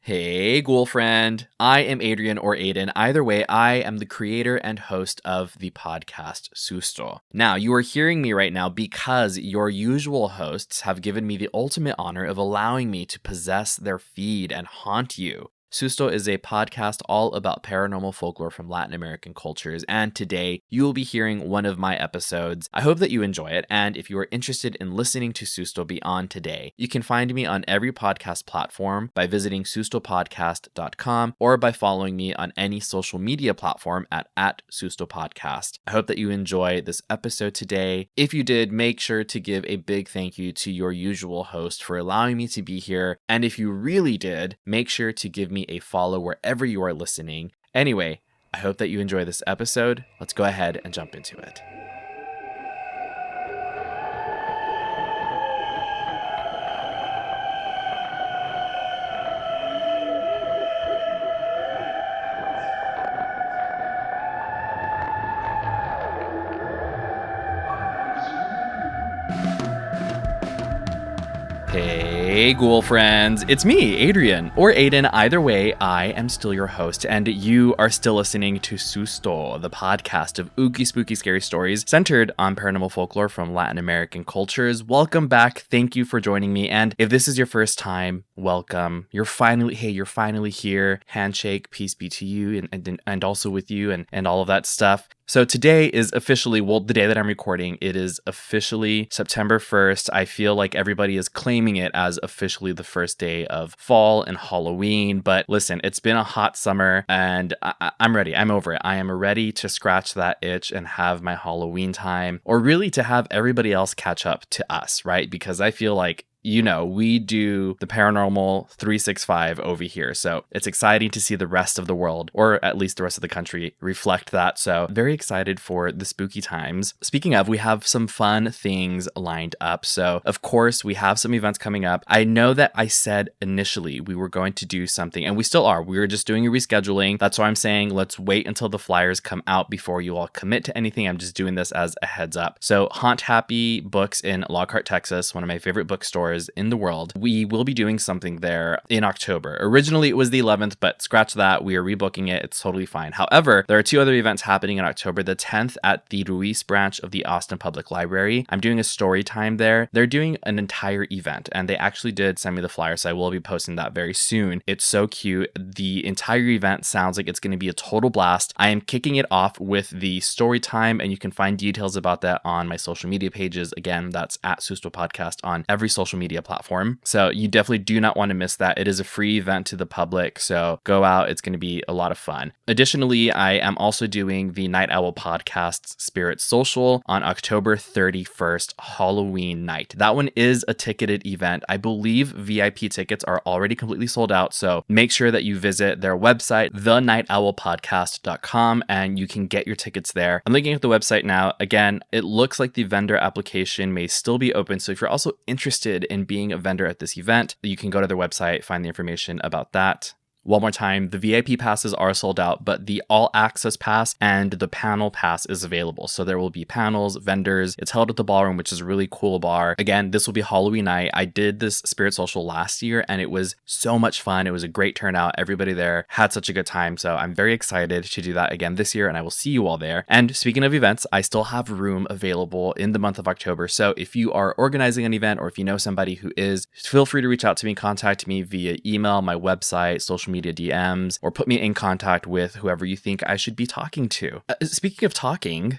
Hey, ghoul friend. I am Adrian or Ayden. Either way, I am the creator and host of the podcast SUSTO. Now, you are hearing me right now because your usual hosts have given me the ultimate honor of allowing me to possess their feed and haunt you. SUSTO is a podcast all about paranormal folklore from Latin American cultures, and today you will be hearing one of my episodes. I hope that you enjoy it, and if you are interested in listening to SUSTO beyond today, you can find me on every podcast platform by visiting sustopodcast.com or by following me on any social media platform at SUSTO Podcast. I hope that you enjoy this episode today. If you did, make sure to give a big thank you to your usual host for allowing me to be here, and if you really did, make sure to give me a follow wherever you are listening. Anyway, I hope that you enjoy this episode. Let's go ahead and jump into it. Hey, ghoul friends, it's me, Adrian, or Ayden. Either way, I am still your host, and you are still listening to SUSTO, the podcast of ooky, spooky, scary stories centered on paranormal folklore from Latin American cultures. Welcome back. Thank you for joining me, and if this is your first time, welcome. You're finally here. Handshake, peace be to you, and also with you, and all of that stuff. So today is officially, the day that I'm recording, it is officially September 1st. I feel like everybody is claiming it as officially the first day of fall and Halloween. But listen, it's been a hot summer and I'm ready. I'm over it. I am ready to scratch that itch and have my Halloween time, or really to have everybody else catch up to us, right? Because I feel like, you know, we do the paranormal 365 over here. So it's exciting to see the rest of the world, or at least the rest of the country, reflect that. So very excited for the spooky times. Speaking of, we have some fun things lined up. So of course, we have some events coming up. I know that I said initially we were going to do something, and we still are. We're just doing a rescheduling. That's why I'm saying let's wait until the flyers come out before you all commit to anything. I'm just doing this as a heads up. So Haunt Happy Books in Lockhart, Texas, one of my favorite bookstores in the world. We will be doing something there in October. Originally it was the 11th, but scratch that. We are rebooking it. It's totally fine. However, there are two other events happening in October. The 10th at the Ruiz branch of the Austin Public Library. I'm doing a story time there. They're doing an entire event, and they actually did send me the flyer, so I will be posting that very soon. It's so cute. The entire event sounds like it's going to be a total blast. I am kicking it off with the story time, and you can find details about that on my social media pages. Again, that's at SUSTO Podcast on every social media platform. So you definitely do not want to miss that. It is a free event to the public, so go out. It's going to be a lot of fun. Additionally, I am also doing the Night Owl Podcast's Spirit Social on October 31st, Halloween night. That one is a ticketed event. I believe VIP tickets are already completely sold out, so make sure that you visit their website, thenightowlpodcast.com, and you can get your tickets there. I'm looking at the website now. Again, it looks like the vendor application may still be open, so if you're also interested in being a vendor at this event, you can go to their website, find the information about that. One more time, the VIP passes are sold out, but the all access pass and the panel pass is available. So there will be panels, vendors. It's held at the ballroom, which is a really cool bar. Again, this will be Halloween night. I did this Spirit Social last year and it was so much fun. It was a great turnout. Everybody there had such a good time. So I'm very excited to do that again this year, and I will see you all there. And speaking of events, I still have room available in the month of October. So if you are organizing an event, or if you know somebody who is, feel free to reach out to me, contact me via email, my website, social media DMs, or put me in contact with whoever you think I should be talking to. Speaking of talking,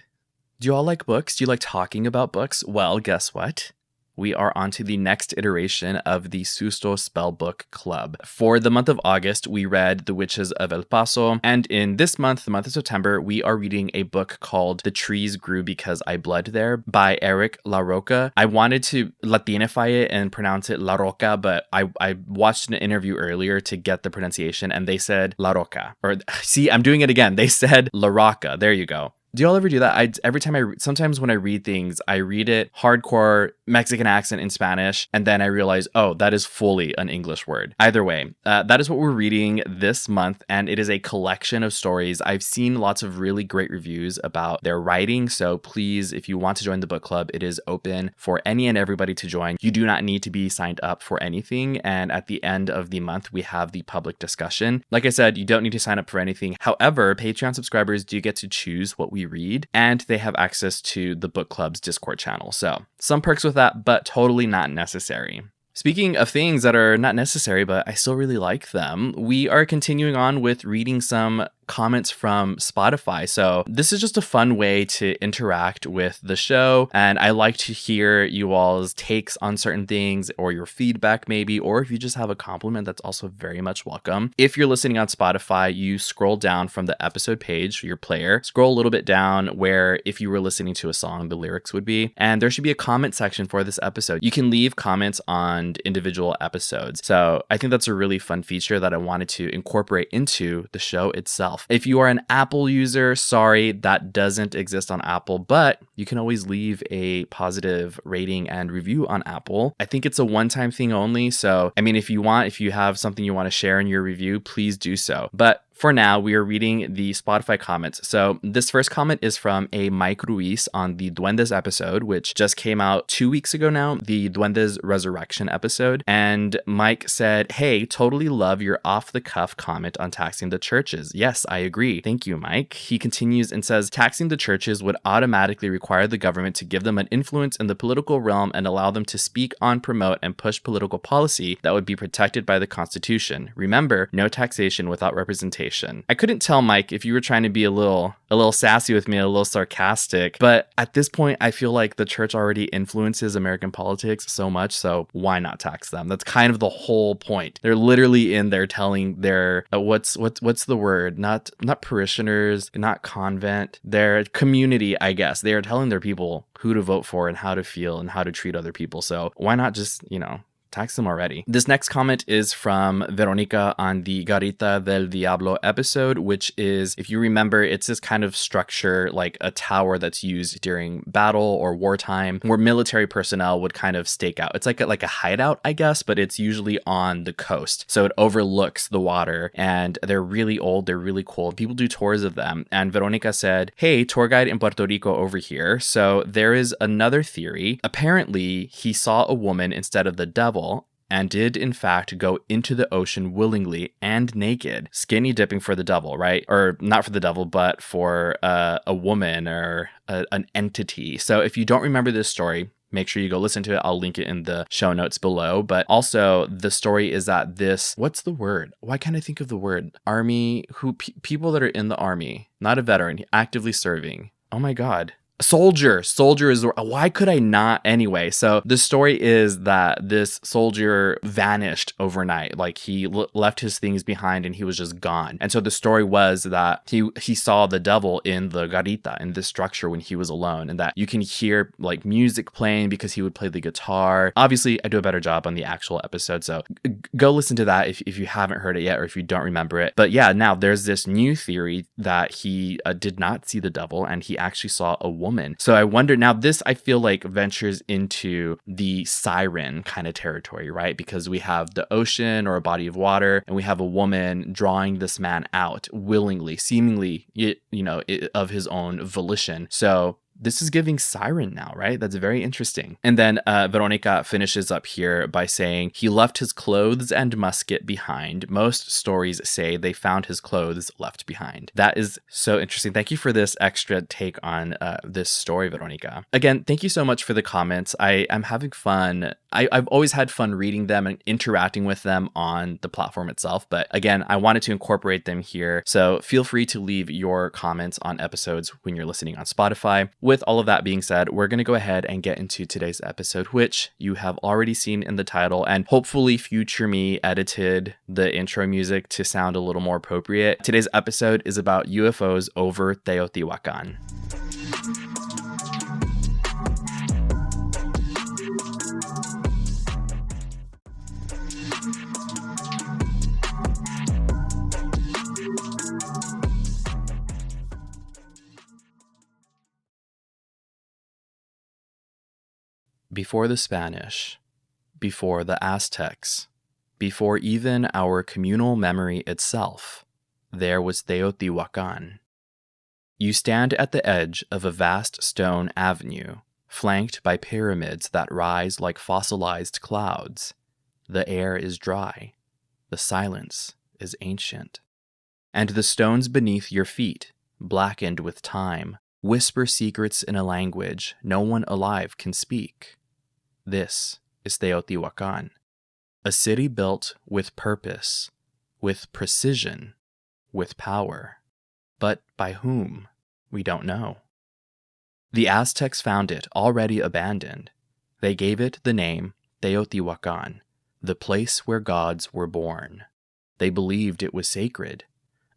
do you all like books? Do you like talking about books? Well, guess what? We are on to the next iteration of the SUSTO Spellbook Club. For the month of August, we read The Witches of El Paso, and in this month, the month of September, we are reading a book called The Trees Grew Because I Bled There by Eric La Roca. I wanted to Latinify it and pronounce it La Roca, but I watched an interview earlier to get the pronunciation, and they said La Roca. Or, see, I'm doing it again. They said La Roca. There you go. Do y'all ever do that? Every time sometimes when I read things, I read it hardcore Mexican accent in Spanish, and then I realize, oh, that is fully an English word. Either way, that is what we're reading this month, and it is a collection of stories. I've seen lots of really great reviews about their writing, so please, if you want to join the book club, it is open for any and everybody to join. You do not need to be signed up for anything, and at the end of the month, we have the public discussion. Like I said, you don't need to sign up for anything. However, Patreon subscribers do get to choose what we read, and they have access to the book club's Discord channel. So some perks with that, but totally not necessary. Speaking of things that are not necessary, but I still really like them, we are continuing on with reading some comments from Spotify. So this is just a fun way to interact with the show, and I like to hear you all's takes on certain things or your feedback maybe, or if you just have a compliment, that's also very much welcome. If you're listening on Spotify, you scroll down from the episode page, your player, scroll a little bit down where if you were listening to a song, the lyrics would be, and there should be a comment section for this episode. You can leave comments on individual episodes. So I think that's a really fun feature that I wanted to incorporate into the show itself. If you are an Apple user, sorry, that doesn't exist on Apple, but you can always leave a positive rating and review on Apple. I think it's a one-time thing only. So, I mean, if you have something you want to share in your review, please do so. But for now, we are reading the Spotify comments. So this first comment is from a Mike Ruiz on the Duendes episode, which just came out 2 weeks ago now, the Duendes Resurrection episode. And Mike said, hey, totally love your off-the-cuff comment on taxing the churches. Yes, I agree. Thank you, Mike. He continues and says, taxing the churches would automatically require the government to give them an influence in the political realm and allow them to speak on, promote, and push political policy that would be protected by the Constitution. Remember, no taxation without representation. I couldn't tell, Mike, if you were trying to be a little sassy with me, a little sarcastic, but at this point, I feel like the church already influences American politics so much, so why not tax them? That's kind of the whole point. They're literally in there telling their what's the word? Not parishioners, not convent, their community, I guess. They are telling their people who to vote for and how to feel and how to treat other people. So why not just, tax them already. This next comment is from Veronica on the Garita del Diablo episode, which is, if you remember, it's this kind of structure like a tower that's used during battle or wartime where military personnel would kind of stake out. It's like a hideout, I guess, but it's usually on the coast. So it overlooks the water, and they're really old. They're really cool. People do tours of them. And Veronica said, hey, tour guide in Puerto Rico over here. So there is another theory. Apparently, he saw a woman instead of the devil, and did in fact go into the ocean willingly and naked, skinny dipping for the devil, right? Or not for the devil, but for a woman or an entity. So if you don't remember this story, make sure you go listen to it. I'll link it in the show notes below. But also the story is that what's the word? Why can't I think of the word? Army, people that are in the army, not a veteran, actively serving. Oh my God. Soldier is, why could I not anyway? So the story is that this soldier vanished overnight. Like he left his things behind and he was just gone. And so the story was that he saw the devil in the garita, in this structure, when he was alone, and that you can hear like music playing because he would play the guitar. Obviously, I do a better job on the actual episode, so go listen to that if you haven't heard it yet or if you don't remember it. But yeah, now there's this new theory that he did not see the devil and he actually saw a woman. So I wonder, now this I feel like ventures into the siren kind of territory, right? Because we have the ocean or a body of water, and we have a woman drawing this man out willingly, seemingly, of his own volition. So this is giving siren now, right? That's very interesting. And then Veronica finishes up here by saying, he left his clothes and musket behind. Most stories say they found his clothes left behind. That is so interesting. Thank you for this extra take on this story, Veronica. Again, thank you so much for the comments. I'm having fun. I've always had fun reading them and interacting with them on the platform itself. But again, I wanted to incorporate them here. So feel free to leave your comments on episodes when you're listening on Spotify. With all of that being said, we're going to go ahead and get into today's episode, which you have already seen in the title, and hopefully future me edited the intro music to sound a little more appropriate. Today's episode is about UFOs over Teotihuacan. Before the Spanish, before the Aztecs, before even our communal memory itself, there was Teotihuacan. You stand at the edge of a vast stone avenue, flanked by pyramids that rise like fossilized clouds. The air is dry. The silence is ancient. And the stones beneath your feet, blackened with time, whisper secrets in a language no one alive can speak. This is Teotihuacan, a city built with purpose, with precision, with power. But by whom? We don't know. The Aztecs found it already abandoned. They gave it the name Teotihuacan, the place where gods were born. They believed it was sacred,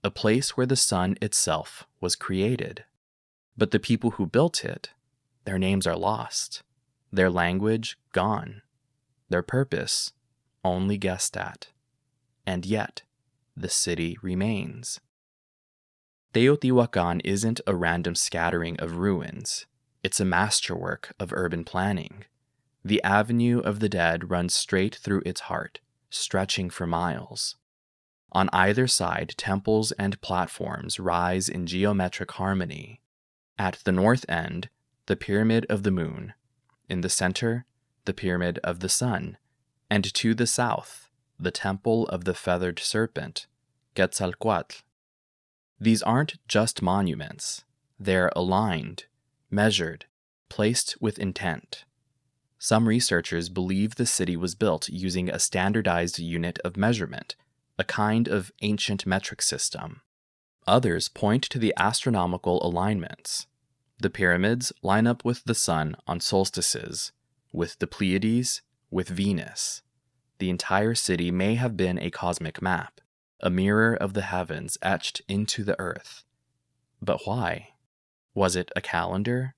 a place where the sun itself was created. But the people who built it, their names are lost, their language gone, their purpose only guessed at. And yet, the city remains. Teotihuacan isn't a random scattering of ruins. It's a masterwork of urban planning. The Avenue of the Dead runs straight through its heart, stretching for miles. On either side, temples and platforms rise in geometric harmony. At the north end, the Pyramid of the Moon. In the center, the Pyramid of the Sun. And to the south, the Temple of the Feathered Serpent, Quetzalcoatl. These aren't just monuments. They're aligned, measured, placed with intent. Some researchers believe the city was built using a standardized unit of measurement, a kind of ancient metric system. Others point to the astronomical alignments. The pyramids line up with the sun on solstices, with the Pleiades, with Venus. The entire city may have been a cosmic map, a mirror of the heavens etched into the earth. But why? Was it a calendar,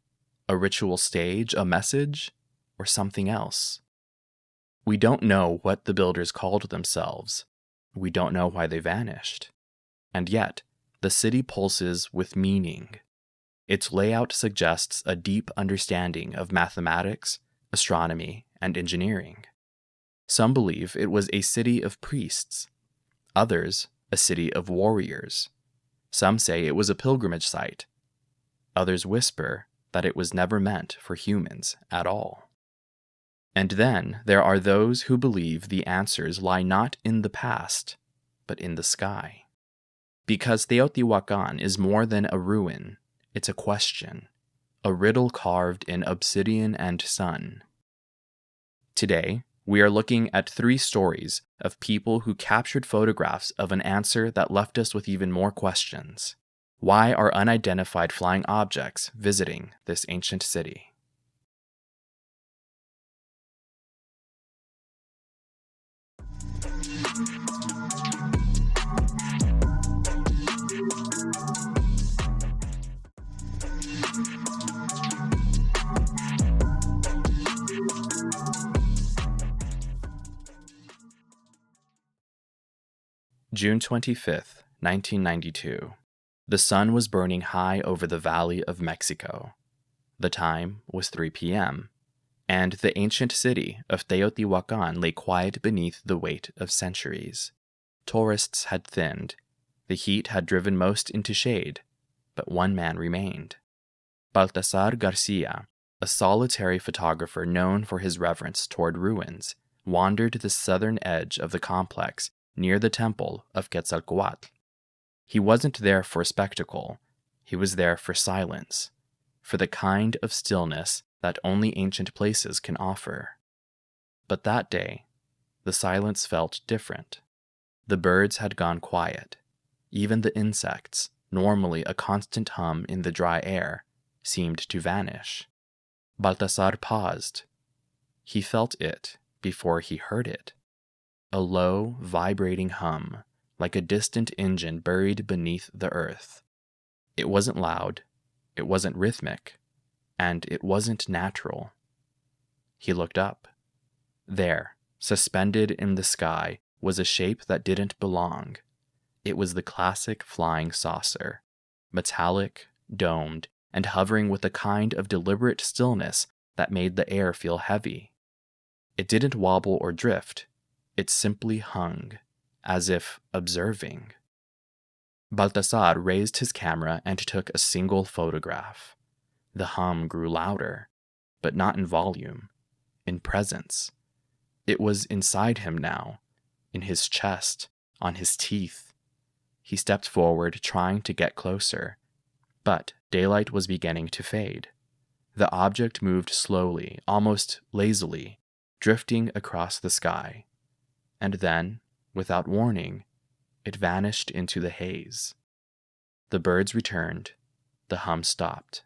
a ritual stage, a message, or something else? We don't know what the builders called themselves. We don't know why they vanished. And yet, the city pulses with meaning. Its layout suggests a deep understanding of mathematics, astronomy, and engineering. Some believe it was a city of priests. Others, a city of warriors. Some say it was a pilgrimage site. Others whisper that it was never meant for humans at all. And then there are those who believe the answers lie not in the past, but in the sky. Because Teotihuacan is more than a ruin, it's a question, a riddle carved in obsidian and sun. Today, we are looking at 3 stories of people who captured photographs of an answer that left us with even more questions. Why are unidentified flying objects visiting this ancient city? June 25th, 1992. The sun was burning high over the Valley of Mexico. The time was 3 p.m., and the ancient city of Teotihuacan lay quiet beneath the weight of centuries. Tourists had thinned. The heat had driven most into shade, but one man remained. Baltasar Garcia, a solitary photographer known for his reverence toward ruins, wandered the southern edge of the complex near the temple of Quetzalcoatl. He wasn't there for spectacle. He was there for silence, for the kind of stillness that only ancient places can offer. But that day, the silence felt different. The birds had gone quiet. Even the insects, normally a constant hum in the dry air, seemed to vanish. Baltasar paused. He felt it before he heard it. A low, vibrating hum, like a distant engine buried beneath the earth. It wasn't loud, it wasn't rhythmic, and it wasn't natural. He looked up. There, suspended in the sky, was a shape that didn't belong. It was the classic flying saucer, metallic, domed, and hovering with a kind of deliberate stillness that made the air feel heavy. It didn't wobble or drift. It simply hung, as if observing. Baltasar raised his camera and took a single photograph. The hum grew louder, but not in volume, in presence. It was inside him now, in his chest, on his teeth. He stepped forward, trying to get closer, but daylight was beginning to fade. The object moved slowly, almost lazily, drifting across the sky. And then, without warning, it vanished into the haze. The birds returned. The hum stopped.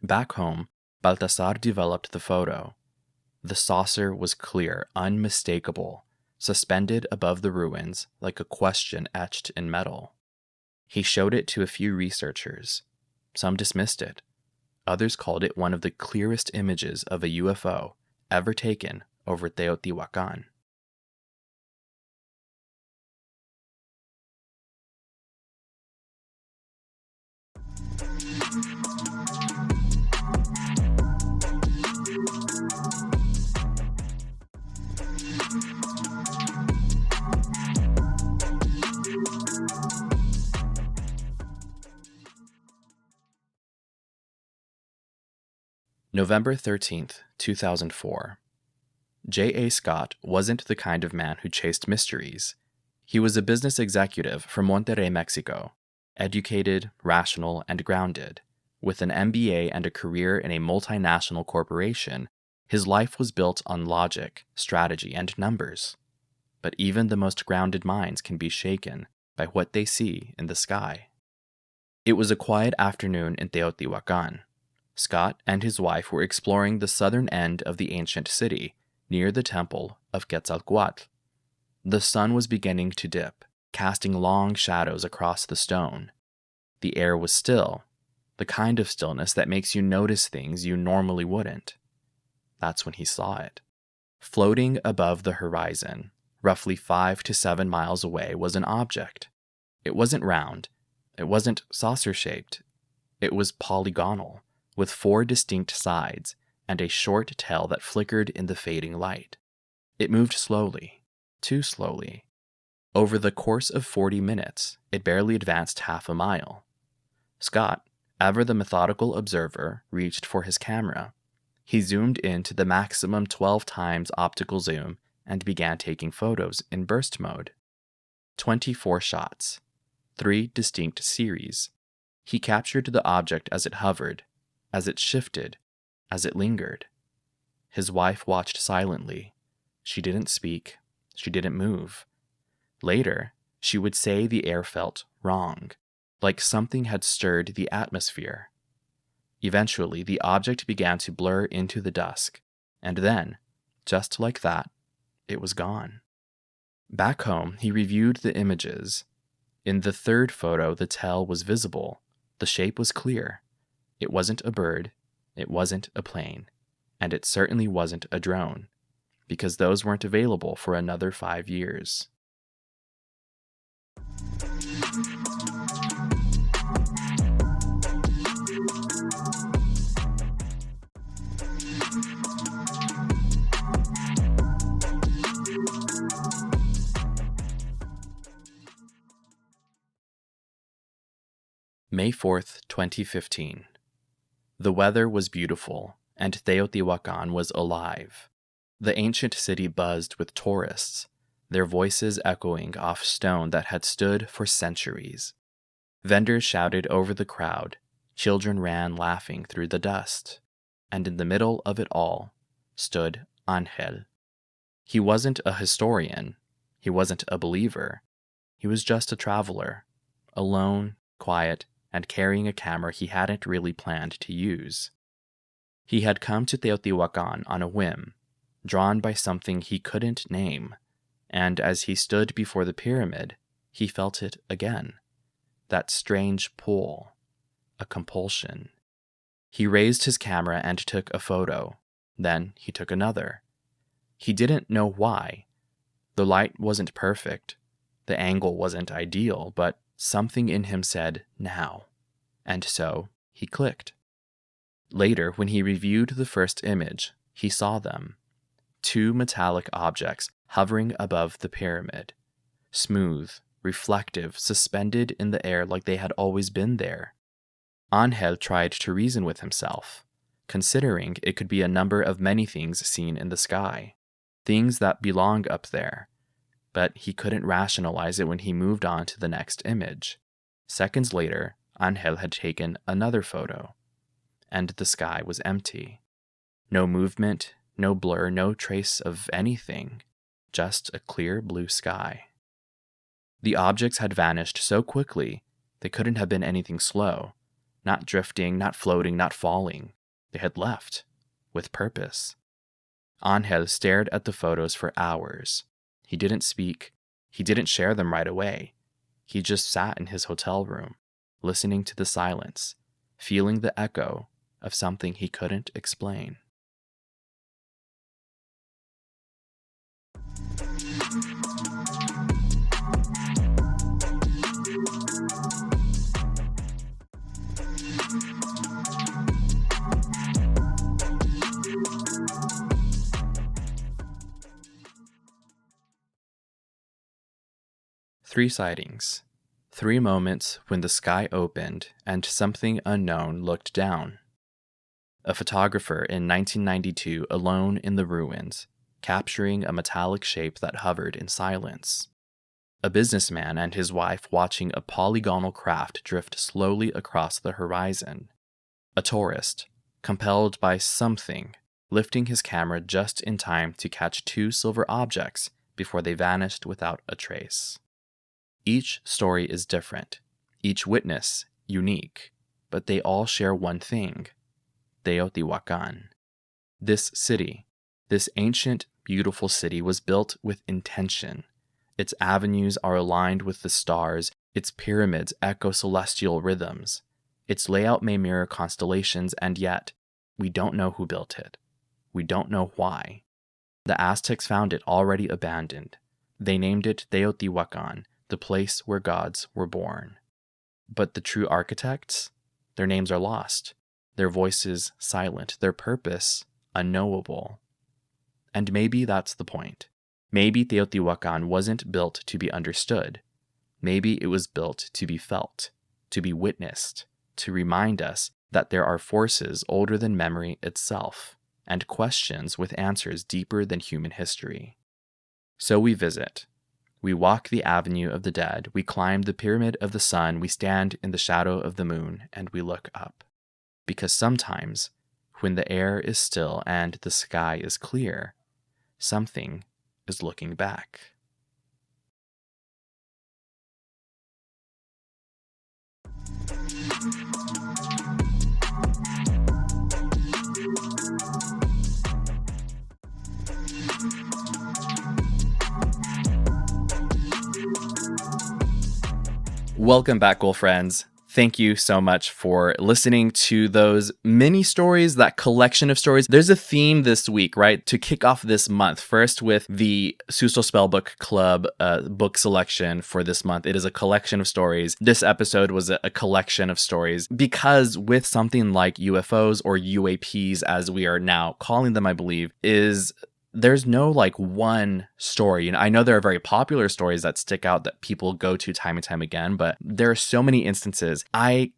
Back home, Baltasar developed the photo. The saucer was clear, unmistakable, suspended above the ruins like a question etched in metal. He showed it to a few researchers. Some dismissed it. Others called it one of the clearest images of a UFO ever taken over Teotihuacan. November 13th, 2004. J.A. Scott wasn't the kind of man who chased mysteries. He was a business executive from Monterrey, Mexico, educated, rational, and grounded. With an MBA and a career in a multinational corporation, his life was built on logic, strategy, and numbers. But even the most grounded minds can be shaken by what they see in the sky. It was a quiet afternoon in Teotihuacan. Scott and his wife were exploring the southern end of the ancient city, near the temple of Quetzalcoatl. The sun was beginning to dip, casting long shadows across the stone. The air was still, the kind of stillness that makes you notice things you normally wouldn't. That's when he saw it. Floating above the horizon, roughly 5 to 7 miles away, was an object. It wasn't round. It wasn't saucer-shaped. It was polygonal, with 4 distinct sides and a short tail that flickered in the fading light. It moved slowly, too slowly. Over the course of 40 minutes, it barely advanced half a mile. Scott, ever the methodical observer, reached for his camera. He zoomed in to the maximum 12 times optical zoom and began taking photos in burst mode. 24 shots, 3 distinct series. He captured the object as it hovered, as it shifted, as it lingered. His wife watched silently. She didn't speak. She didn't move. Later, she would say the air felt wrong, like something had stirred the atmosphere. Eventually, the object began to blur into the dusk, and then, just like that, it was gone. Back home, he reviewed the images. In the third photo, the tail was visible. The shape was clear. It wasn't a bird, it wasn't a plane, and it certainly wasn't a drone, because those weren't available for another 5 years. May 4th, 2015. The weather was beautiful, and Teotihuacan was alive. The ancient city buzzed with tourists, their voices echoing off stone that had stood for centuries. Vendors shouted over the crowd, children ran laughing through the dust, and in the middle of it all stood Angel. He wasn't a historian, he wasn't a believer, he was just a traveler, alone, quiet, and carrying a camera he hadn't really planned to use. He had come to Teotihuacan on a whim, drawn by something he couldn't name, and as he stood before the pyramid, he felt it again. That strange pull, a compulsion. He raised his camera and took a photo. Then he took another. He didn't know why. The light wasn't perfect. The angle wasn't ideal, but something in him said, now. And so he clicked. Later, when he reviewed the first image, he saw them. 2 metallic objects hovering above the pyramid. Smooth, reflective, suspended in the air like they had always been there. Angel tried to reason with himself, considering it could be a number of many things seen in the sky, things that belong up there. But he couldn't rationalize it when he moved on to the next image. Seconds later, Angel had taken another photo, and the sky was empty. No movement, no blur, no trace of anything, just a clear blue sky. The objects had vanished so quickly, they couldn't have been anything slow, not drifting, not floating, not falling. They had left, with purpose. Angel stared at the photos for hours. He didn't speak. He didn't share them right away. He just sat in his hotel room, listening to the silence, feeling the echo of something he couldn't explain. Three sightings. 3 moments when the sky opened and something unknown looked down. A photographer in 1992 alone in the ruins, capturing a metallic shape that hovered in silence. A businessman and his wife watching a polygonal craft drift slowly across the horizon. A tourist, compelled by something, lifting his camera just in time to catch 2 silver objects before they vanished without a trace. Each story is different, each witness unique, but they all share one thing: Teotihuacan. This city, this ancient, beautiful city, was built with intention. Its avenues are aligned with the stars, its pyramids echo celestial rhythms. Its layout may mirror constellations, and yet, we don't know who built it. We don't know why. The Aztecs found it already abandoned. They named it Teotihuacan, the place where gods were born. But the true architects, their names are lost, their voices silent, their purpose unknowable. And maybe that's the point. Maybe Teotihuacan wasn't built to be understood. Maybe it was built to be felt, to be witnessed, to remind us that there are forces older than memory itself, and questions with answers deeper than human history. So we visit. We walk the avenue of the dead, we climb the pyramid of the sun, we stand in the shadow of the moon, and we look up. Because sometimes, when the air is still and the sky is clear, something is looking back. Welcome back, Ghoul friends. Thank you so much for listening to those mini stories, that collection of stories. There's a theme this week, right? To kick off this month. First with the SUSTO Spellbook Club book selection for this month. It is a collection of stories. This episode was a collection of stories because with something like UFOs or UAPs, as we are now calling them, I believe, there's no like one story. I know there are very popular stories that stick out that people go to time and time again, but there are so many instances. I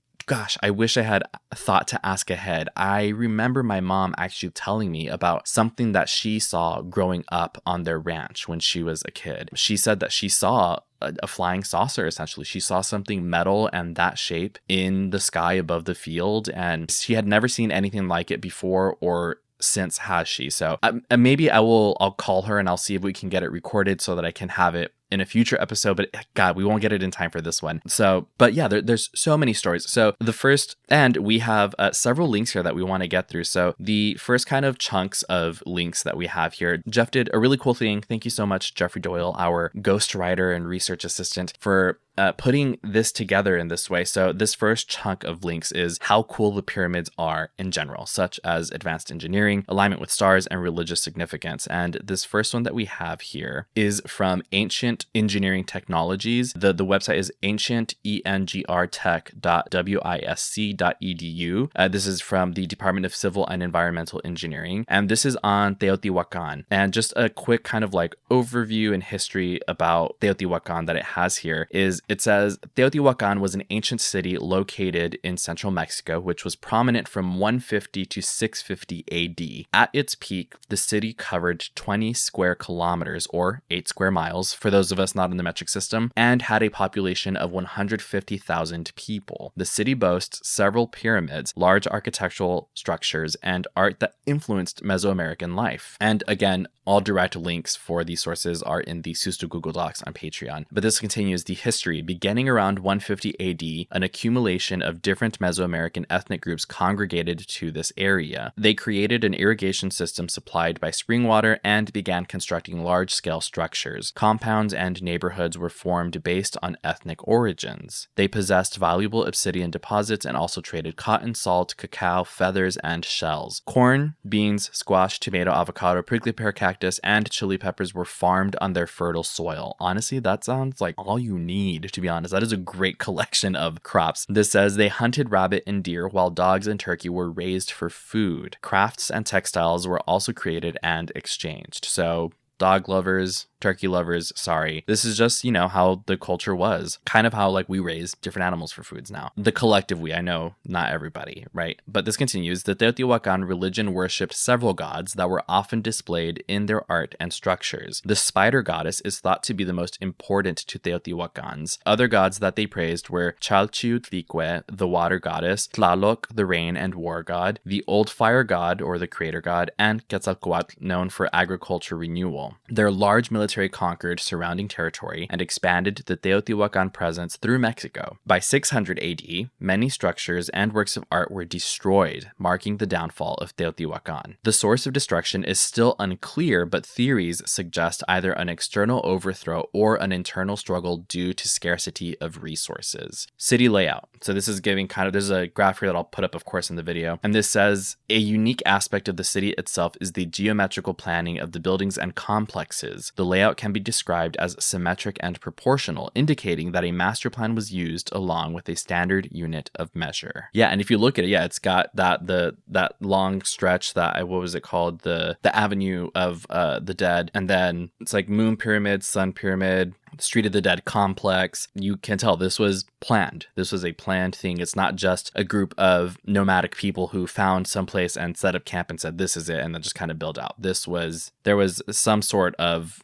wish I had thought to ask ahead. I remember my mom actually telling me about something that she saw growing up on their ranch when she was a kid. She said that she saw a flying saucer, essentially. She saw something metal and that shape in the sky above the field, and she had never seen anything like it before or since, has she? So maybe I'll call her and I'll see if we can get it recorded so that I can have it in a future episode, but God, we won't get it in time for this one. So, but yeah, there's so many stories. So the first, and we have several links here that we want to get through. So the first kind of chunks of links that we have here, Jeff did a really cool thing. Thank you so much, Jeffrey Doyle, our ghostwriter and research assistant, for putting this together in this way. So this first chunk of links is how cool the pyramids are in general, such as advanced engineering, alignment with stars, and religious significance. And this first one that we have here is from Ancient ancient engineering technologies. The website is ancientengrtech.wisc.edu. This is from the Department of Civil and Environmental Engineering, and this is on Teotihuacan. And just a quick kind of like overview and history about Teotihuacan that it has here is it says Teotihuacan was an ancient city located in central Mexico, which was prominent from 150 to 650 AD. At its peak, the city covered 20 square kilometers or 8 square miles for those of us not in the metric system, and had a population of 150,000 people. The city boasts several pyramids, large architectural structures, and art that influenced Mesoamerican life. And again, all direct links for these sources are in the SUSTO Google Docs on Patreon. But this continues the history. Beginning around 150 AD, an accumulation of different Mesoamerican ethnic groups congregated to this area. They created an irrigation system supplied by spring water and began constructing large-scale structures. Compounds and neighborhoods were formed based on ethnic origins. They possessed valuable obsidian deposits and also traded cotton, salt, cacao, feathers, and shells. Corn, beans, squash, tomato, avocado, prickly pear, cactus, and chili peppers were farmed on their fertile soil. Honestly, that sounds like all you need, to be honest. That is a great collection of crops. This says they hunted rabbit and deer, while dogs and turkey were raised for food. Crafts and textiles were also created and exchanged. So, dog lovers, turkey lovers, sorry. This is just, how the culture was. Kind of how like we raise different animals for foods now. The collective we, I know, not everybody, right? But this continues. The Teotihuacan religion worshipped several gods that were often displayed in their art and structures. The spider goddess is thought to be the most important to Teotihuacans. Other gods that they praised were Chalchiutlicue, the water goddess, Tlaloc, the rain and war god, the old fire god or the creator god, and Quetzalcoatl, known for agriculture renewal. Their large military conquered surrounding territory and expanded the Teotihuacan presence through Mexico. By 600 AD, many structures and works of art were destroyed, marking the downfall of Teotihuacan. The source of destruction is still unclear, but theories suggest either an external overthrow or an internal struggle due to scarcity of resources. City layout. So this is giving there's a graph here that I'll put up, of course, in the video. And this says a unique aspect of the city itself is the geometrical planning of the buildings and complexes. The layout can be described as symmetric and proportional, indicating that a master plan was used along with a standard unit of measure. Yeah, and if you look at it, it's got that long stretch that, what was it called? The Avenue of the Dead, and then it's like Moon Pyramid, Sun Pyramid, Street of the Dead complex. You can tell this was planned. This was a planned thing. It's not just a group of nomadic people who found someplace and set up camp and said, this is it, and then just kind of build out. There was some sort of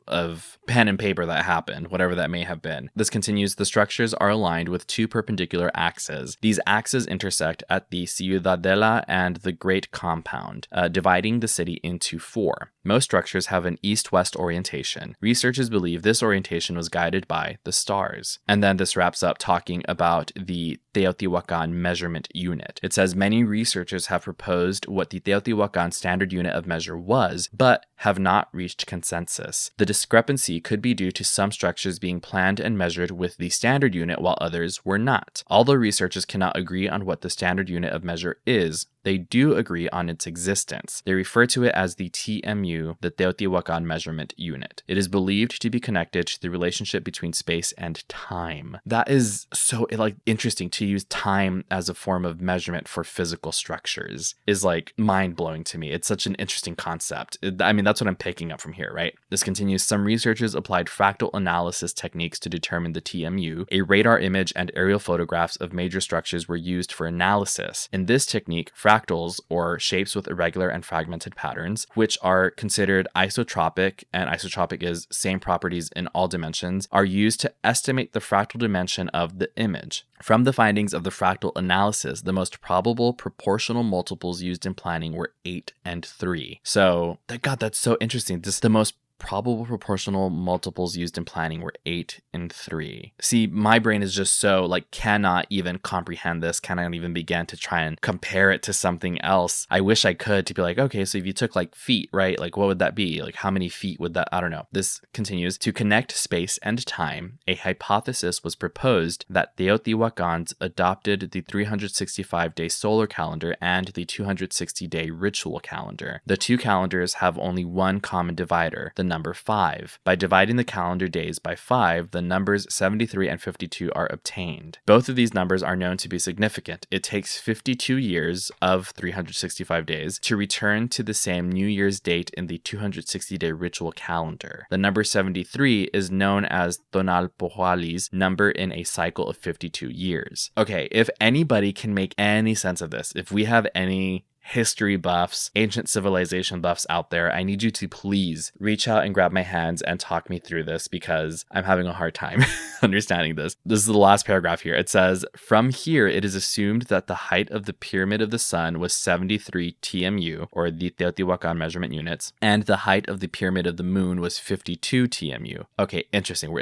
pen and paper that happened, whatever that may have been. This continues. The structures are aligned with two perpendicular axes. These axes intersect at the Ciudadela and the Great Compound, dividing the city into four. Most structures have an east-west orientation. Researchers believe this orientation was guided by the stars. And then this wraps up talking about the Teotihuacan measurement unit. It says many researchers have proposed what the Teotihuacan standard unit of measure was, but have not reached consensus. The discrepancy could be due to some structures being planned and measured with the standard unit while others were not. Although researchers cannot agree on what the standard unit of measure is, they do agree on its existence. They refer to it as the TMU, the Teotihuacan measurement unit. It is believed to be connected to the relationship between space and time. That is so interesting to use time as a form of measurement for physical structures is mind-blowing to me. It's such an interesting concept. That's what I'm picking up from here, right? This continues. Some researchers applied fractal analysis techniques to determine the TMU. A radar image and aerial photographs of major structures were used for analysis. In this technique, fractals, or shapes with irregular and fragmented patterns, which are considered isotropic, and isotropic is same properties in all dimensions, are used to estimate the fractal dimension of the image. From the findings of the fractal analysis, the most probable proportional multiples used in planning were 8 and 3. So, that's so interesting. This is the most probable proportional multiples used in planning were 8 and 3. See, my brain is just so cannot even comprehend this, cannot even begin to try and compare it to something else. I wish I could to be okay, so if you took feet, right? What would that be? How many feet would that? I don't know. This continues. To connect space and time, a hypothesis was proposed that Teotihuacans adopted the 365-day solar calendar and the 260-day ritual calendar. The two calendars have only one common divider, the number 5. By dividing the calendar days by 5, the numbers 73 and 52 are obtained. Both of these numbers are known to be significant. It takes 52 years of 365 days to return to the same New Year's date in the 260-day ritual calendar. The number 73 is known as Tonalpohualli's number in a cycle of 52 years. Okay, if anybody can make any sense of this, if we have any history buffs, ancient civilization buffs out there, I need you to please reach out and grab my hands and talk me through this, because I'm having a hard time understanding this. This is the last paragraph here. It says, from here, it is assumed that the height of the Pyramid of the Sun was 73 TMU, or the Teotihuacan measurement units, and the height of the Pyramid of the Moon was 52 TMU. Okay, interesting.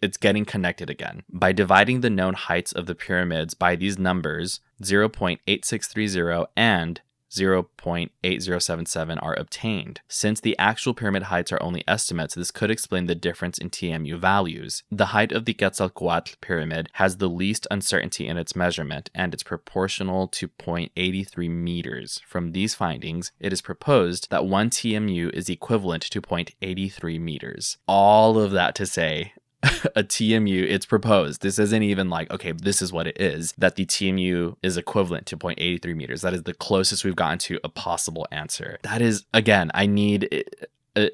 It's getting connected again. By dividing the known heights of the pyramids by these numbers, 0.8630 and 0.8077 are obtained. Since the actual pyramid heights are only estimates, this could explain the difference in TMU values. The height of the Quetzalcoatl pyramid has the least uncertainty in its measurement, and it's proportional to 0.83 meters. From these findings, it is proposed that 1 TMU is equivalent to 0.83 meters. All of that to say, a TMU, it's proposed. This isn't even like, okay, this is what it is, that the TMU is equivalent to 0.83 meters. That is the closest we've gotten to a possible answer. That is, again, I need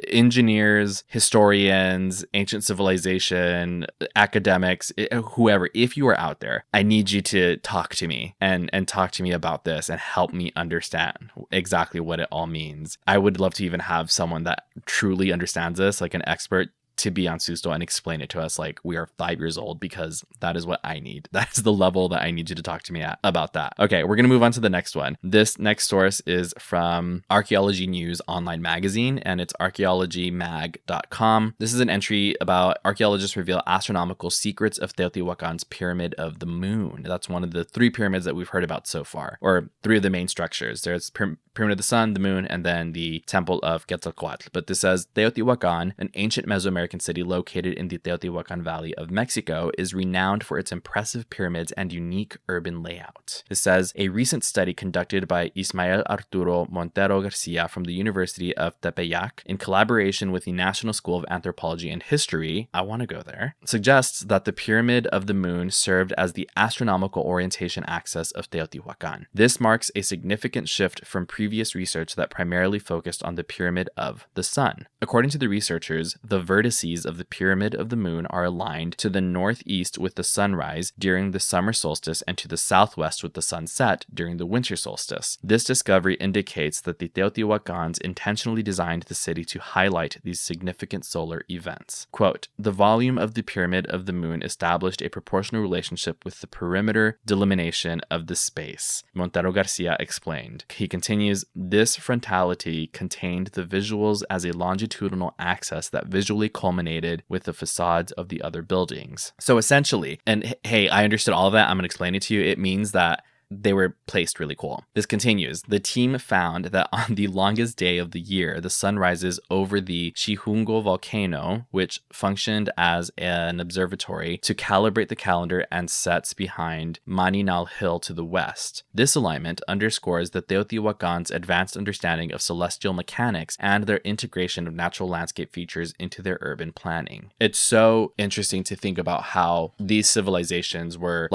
engineers, historians, ancient civilization, academics, whoever, if you are out there, I need you to talk to me and talk to me about this and help me understand exactly what it all means. I would love to even have someone that truly understands this, like an expert, to be on SUSTO and explain it to us like we are 5 years old, because that is what I need. That's the level that I need you to talk to me at about that. Okay, we're going to move on to the next one. This next source is from Archaeology News Online Magazine, and it's archaeologymag.com. This is an entry about archaeologists reveal astronomical secrets of Teotihuacan's Pyramid of the Moon. That's one of the 3 pyramids that we've heard about so far, or 3 of the main structures. There's Pyramid of the Sun, the Moon, and then the Temple of Quetzalcoatl. But this says, Teotihuacan, an ancient Mesoamerican city located in the Teotihuacan Valley of Mexico, is renowned for its impressive pyramids and unique urban layout. It says, a recent study conducted by Ismael Arturo Montero Garcia from the University of Tepeyac in collaboration with the National School of Anthropology and History, I want to go there, suggests that the Pyramid of the Moon served as the astronomical orientation axis of Teotihuacan. This marks a significant shift from previous research that primarily focused on the Pyramid of the Sun. According to the researchers, the vertices of the Pyramid of the Moon are aligned to the northeast with the sunrise during the summer solstice and to the southwest with the sunset during the winter solstice. This discovery indicates that the Teotihuacans intentionally designed the city to highlight these significant solar events. Quote, the volume of the Pyramid of the Moon established a proportional relationship with the perimeter delimitation of the space, Montero Garcia explained. He continues, this frontality contained the visuals as a longitudinal axis that visually culminated with the facades of the other buildings. So essentially, and hey, I understood all of that. I'm going to explain it to you. It means that they were placed really cool. This continues. The team found that on the longest day of the year, the sun rises over the Chihungo volcano, which functioned as an observatory to calibrate the calendar, and sets behind Maninal Hill to the west. This alignment underscores the Teotihuacan's advanced understanding of celestial mechanics and their integration of natural landscape features into their urban planning. It's so interesting to think about how these civilizations were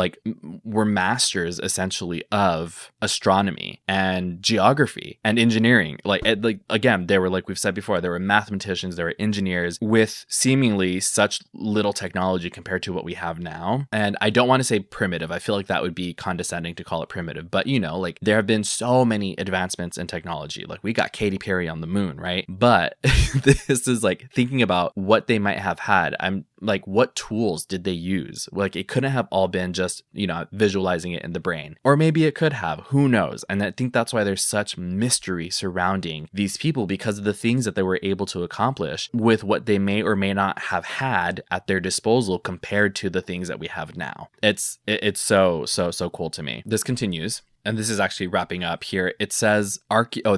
masters essentially of astronomy and geography and engineering. Again, they were, like we've said before, there were mathematicians, there were engineers with seemingly such little technology compared to what we have now. And I don't want to say primitive. I feel like that would be condescending to call it primitive, but there have been so many advancements in technology. Like we got Katy Perry on the moon, right? But this is like thinking about what they might have had. I'm like, what tools did they use? Like it couldn't have all been just, visualizing it in the brain. Or maybe it could have, who knows? And I think that's why there's such mystery surrounding these people, because of the things that they were able to accomplish with what they may or may not have had at their disposal compared to the things that we have now. It's so cool to me. This continues. and this is actually wrapping up here. It says,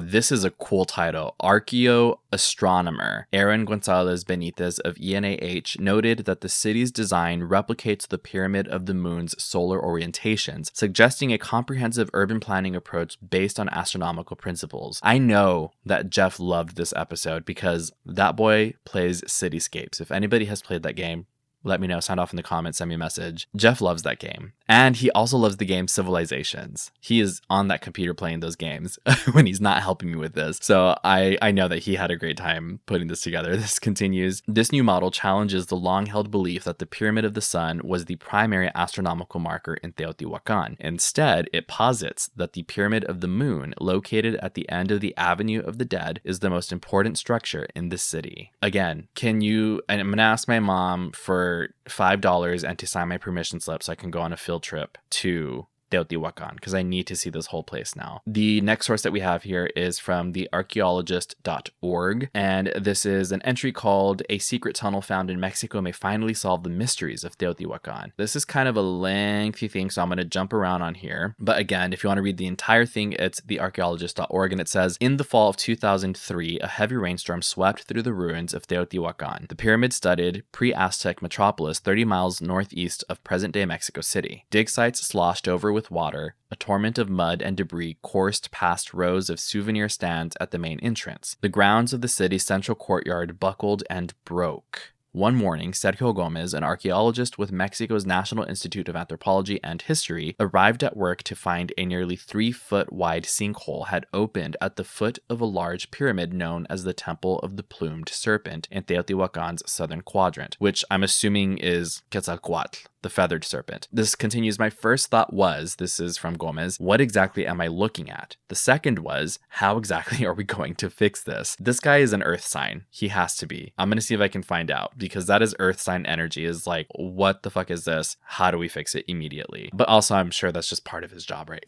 this is a cool title. Archaeoastronomer Aaron Gonzalez Benitez of ENAH noted that the city's design replicates the Pyramid of the Moon's solar orientations, suggesting a comprehensive urban planning approach based on astronomical principles. I know that Jeff loved this episode because that boy plays Cityscapes. If anybody has played that game, let me know. Sound off in the comments. Send me a message. Jeff loves that game. And he also loves the game Civilizations. He is on that computer playing those games when he's not helping me with this. So I know that he had a great time putting this together. This continues. This new model challenges the long-held belief that the Pyramid of the Sun was the primary astronomical marker in Teotihuacan. Instead, it posits that the Pyramid of the Moon, located at the end of the Avenue of the Dead, is the most important structure in the city. Again, and I'm going to ask my mom for $5 and to sign my permission slip so I can go on a field trip to Teotihuacan, because I need to see this whole place now. The next source that we have here is from the archaeologist.org, and this is an entry called "A Secret Tunnel Found in Mexico May Finally Solve the Mysteries of Teotihuacan." This is kind of a lengthy thing, so I'm going to jump around on here. But again, if you want to read the entire thing, it's the archaeologist.org, and it says, in the fall of 2003, a heavy rainstorm swept through the ruins of Teotihuacan, the pyramid-studded pre-Aztec metropolis 30 miles northeast of present-day Mexico City. Dig sites sloshed over with water, a torrent of mud and debris coursed past rows of souvenir stands at the main entrance. The grounds of the city's central courtyard buckled and broke. One morning, Sergio Gomez, an archaeologist with Mexico's National Institute of Anthropology and History, arrived at work to find a nearly 3-foot wide sinkhole had opened at the foot of a large pyramid known as the Temple of the Plumed Serpent in Teotihuacan's southern quadrant, which I'm assuming is Quetzalcoatl, the feathered serpent. This continues. My first thought was, this is from Gomez, what exactly am I looking at? The second was, how exactly are we going to fix this? This guy is an earth sign. He has to be. I'm going to see if I can find out, because that is earth sign energy, is like, what the fuck is this? How do we fix it immediately? But also, I'm sure that's just part of his job, right?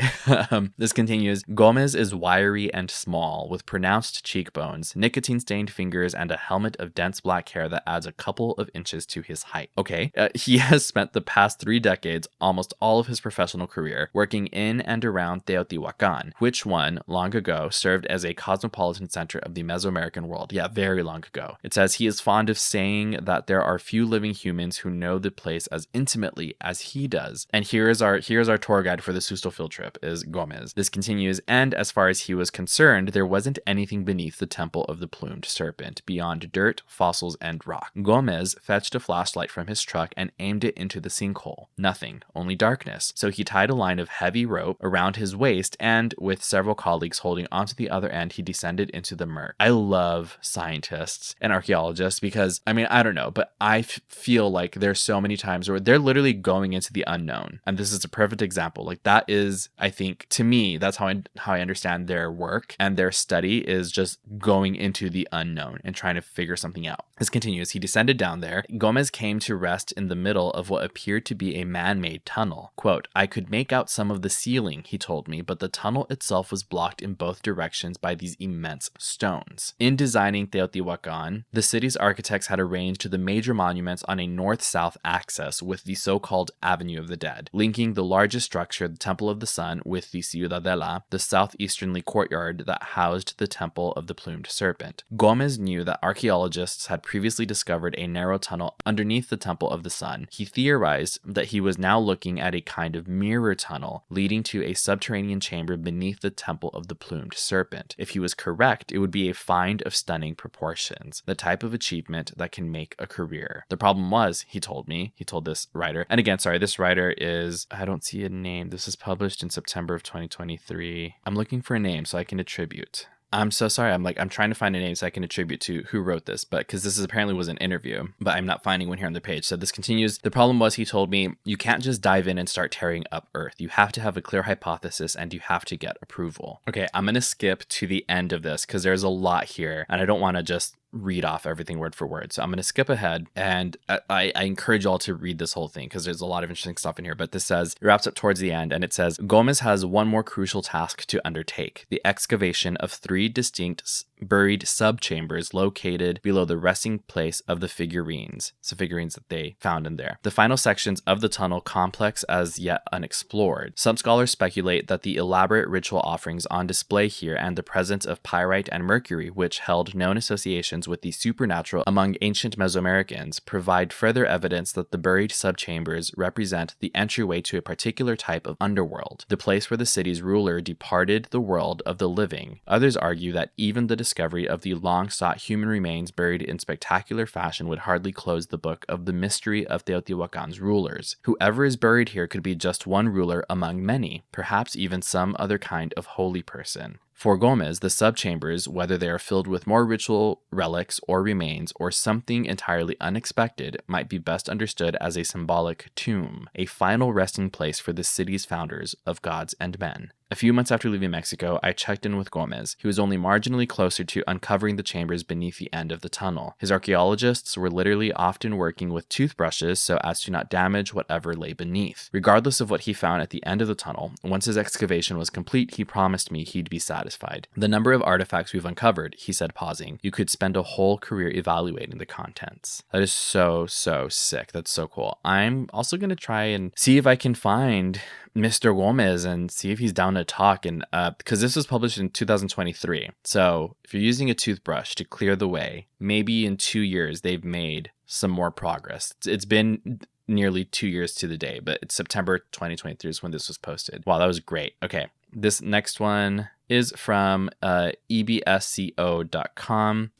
This continues. Gomez is wiry and small, with pronounced cheekbones, nicotine-stained fingers, and a helmet of dense black hair that adds a couple of inches to his height. Okay. He has spent the past 3 decades, almost all of his professional career, working in and around Teotihuacan, which one, long ago, served as a cosmopolitan center of the Mesoamerican world. Yeah, very long ago. It says he is fond of saying that there are few living humans who know the place as intimately as he does. And here's our tour guide for the SUSTO field trip, is Gomez. This continues, and as far as he was concerned, there wasn't anything beneath the Temple of the Plumed Serpent, beyond dirt, fossils, and rock. Gomez fetched a flashlight from his truck and aimed it into the sinkhole. Nothing, only darkness. So he tied a line of heavy rope around his waist, and with several colleagues holding onto the other end, he descended into the murk. I love scientists and archaeologists because, I don't know, but I feel like there's so many times where they're literally going into the unknown. And this is a perfect example. Like, that is, I think, to me, that's how I understand their work and their study is just going into the unknown and trying to figure something out. This continues. He descended down there. Gomez came to rest in the middle of what appeared to be a man-made tunnel. Quote, I could make out some of the ceiling, he told me, but the tunnel itself was blocked in both directions by these immense stones. In designing Teotihuacan, the city's architects had arranged the major monuments on a north-south axis with the so-called Avenue of the Dead, linking the largest structure, the Temple of the Sun, with the Ciudadela, the southeasternly courtyard that housed the Temple of the Plumed Serpent. Gomez knew that archaeologists had previously discovered a narrow tunnel underneath the Temple of the Sun. He theorized that he was now looking at a kind of mirror tunnel leading to a subterranean chamber beneath the Temple of the Plumed Serpent. If he was correct, it would be a find of stunning proportions, the type of achievement that can make a career. The problem was, he told this writer, and again, sorry, this writer is, I don't see a name. This is published in September of 2023. I'm looking for a name so I can attribute. I'm so sorry. I'm trying to find a name so I can attribute to who wrote this, but because this apparently was an interview, but I'm not finding one here on the page. So this continues. The problem was, he told me, you can't just dive in and start tearing up Earth. You have to have a clear hypothesis and you have to get approval. Okay, I'm going to skip to the end of this because there's a lot here and I don't want to just read off everything word for word. So I'm going to skip ahead, and I encourage you all to read this whole thing because there's a lot of interesting stuff in here. But this says, it wraps up towards the end, and it says, Gomez has one more crucial task to undertake: the excavation of 3 distinct buried subchambers located below the resting place of the figurines. So figurines that they found in there. The final sections of the tunnel complex as yet unexplored. Some scholars speculate that the elaborate ritual offerings on display here and the presence of pyrite and mercury, which held known associations with the supernatural among ancient Mesoamericans, provide further evidence that the buried subchambers represent the entryway to a particular type of underworld, the place where the city's ruler departed the world of the living. Others argue that even the discovery of the long-sought human remains buried in spectacular fashion would hardly close the book of the mystery of Teotihuacan's rulers. Whoever is buried here could be just one ruler among many, perhaps even some other kind of holy person. For Gomez, the subchambers, whether they are filled with more ritual relics or remains or something entirely unexpected, might be best understood as a symbolic tomb, a final resting place for the city's founders of gods and men. A few months after leaving Mexico, I checked in with Gomez. He was only marginally closer to uncovering the chambers beneath the end of the tunnel. His archaeologists were literally often working with toothbrushes so as to not damage whatever lay beneath. Regardless of what he found at the end of the tunnel, once his excavation was complete, he promised me he'd be satisfied. The number of artifacts we've uncovered, he said, pausing, you could spend a whole career evaluating the contents. That is so sick. That's so cool. I'm also going to try and see if I can find Mr. Gomez and see if he's down to talk, and because this was published in 2023. So if you're using a toothbrush to clear the way, maybe in 2 years they've made some more progress. It's been nearly 2 years to the day, but it's September 2023 is when this was posted. Wow, that was great. Okay, this next one is from ebsco.com,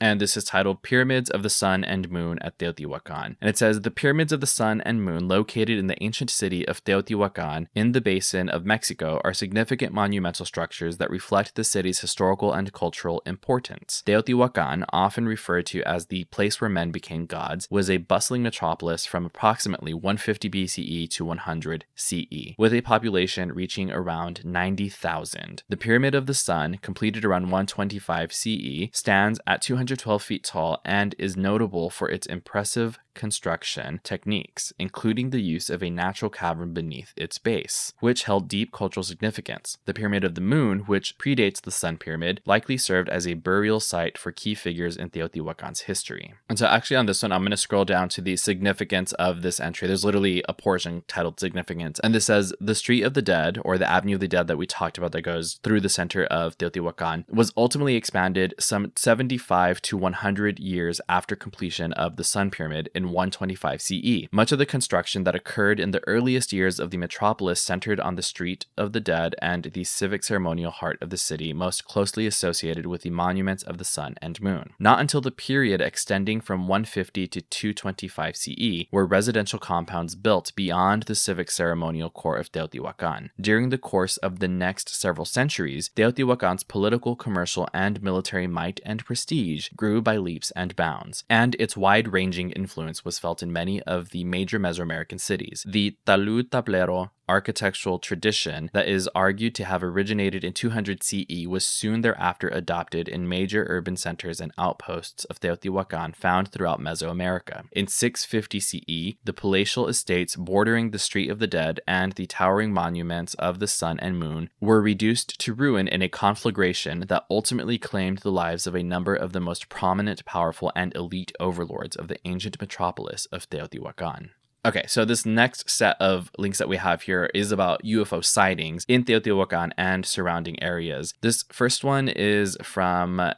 and this is titled Pyramids of the Sun and Moon at Teotihuacan. And it says, the pyramids of the Sun and Moon located in the ancient city of Teotihuacan in the basin of Mexico are significant monumental structures that reflect the city's historical and cultural importance. Teotihuacan, often referred to as the place where men became gods, was a bustling metropolis from approximately 150 BCE to 100 CE, with a population reaching around 90,000. The Pyramid of the Sun, completed around 125 CE, stands at 212 feet tall and is notable for its impressive construction techniques, including the use of a natural cavern beneath its base, which held deep cultural significance. The Pyramid of the Moon, which predates the Sun Pyramid, likely served as a burial site for key figures in Teotihuacan's history. And so actually on this one, I'm going to scroll down to the significance of this entry. There's literally a portion titled Significance, and this says, the Street of the Dead, or the Avenue of the Dead that we talked about that goes through the center of Teotihuacan, was ultimately expanded some 75 to 100 years after completion of the Sun Pyramid in 125 CE. Much of the construction that occurred in the earliest years of the metropolis centered on the Street of the Dead and the civic ceremonial heart of the city, most closely associated with the monuments of the Sun and Moon. Not until the period extending from 150 to 225 CE were residential compounds built beyond the civic ceremonial core of Teotihuacan. During the course of the next several centuries, Teotihuacan's political, commercial, and military might and prestige grew by leaps and bounds, and its wide-ranging influence was felt in many of the major Mesoamerican cities. The talud tablero architectural tradition that is argued to have originated in 200 CE was soon thereafter adopted in major urban centers and outposts of Teotihuacan found throughout Mesoamerica. In 650 CE, the palatial estates bordering the Street of the Dead and the towering monuments of the Sun and Moon were reduced to ruin in a conflagration that ultimately claimed the lives of a number of the most prominent, powerful, and elite overlords of the ancient metropolis of Teotihuacan. Okay, so this next set of links that we have here is about UFO sightings in Teotihuacan and surrounding areas. This first one is from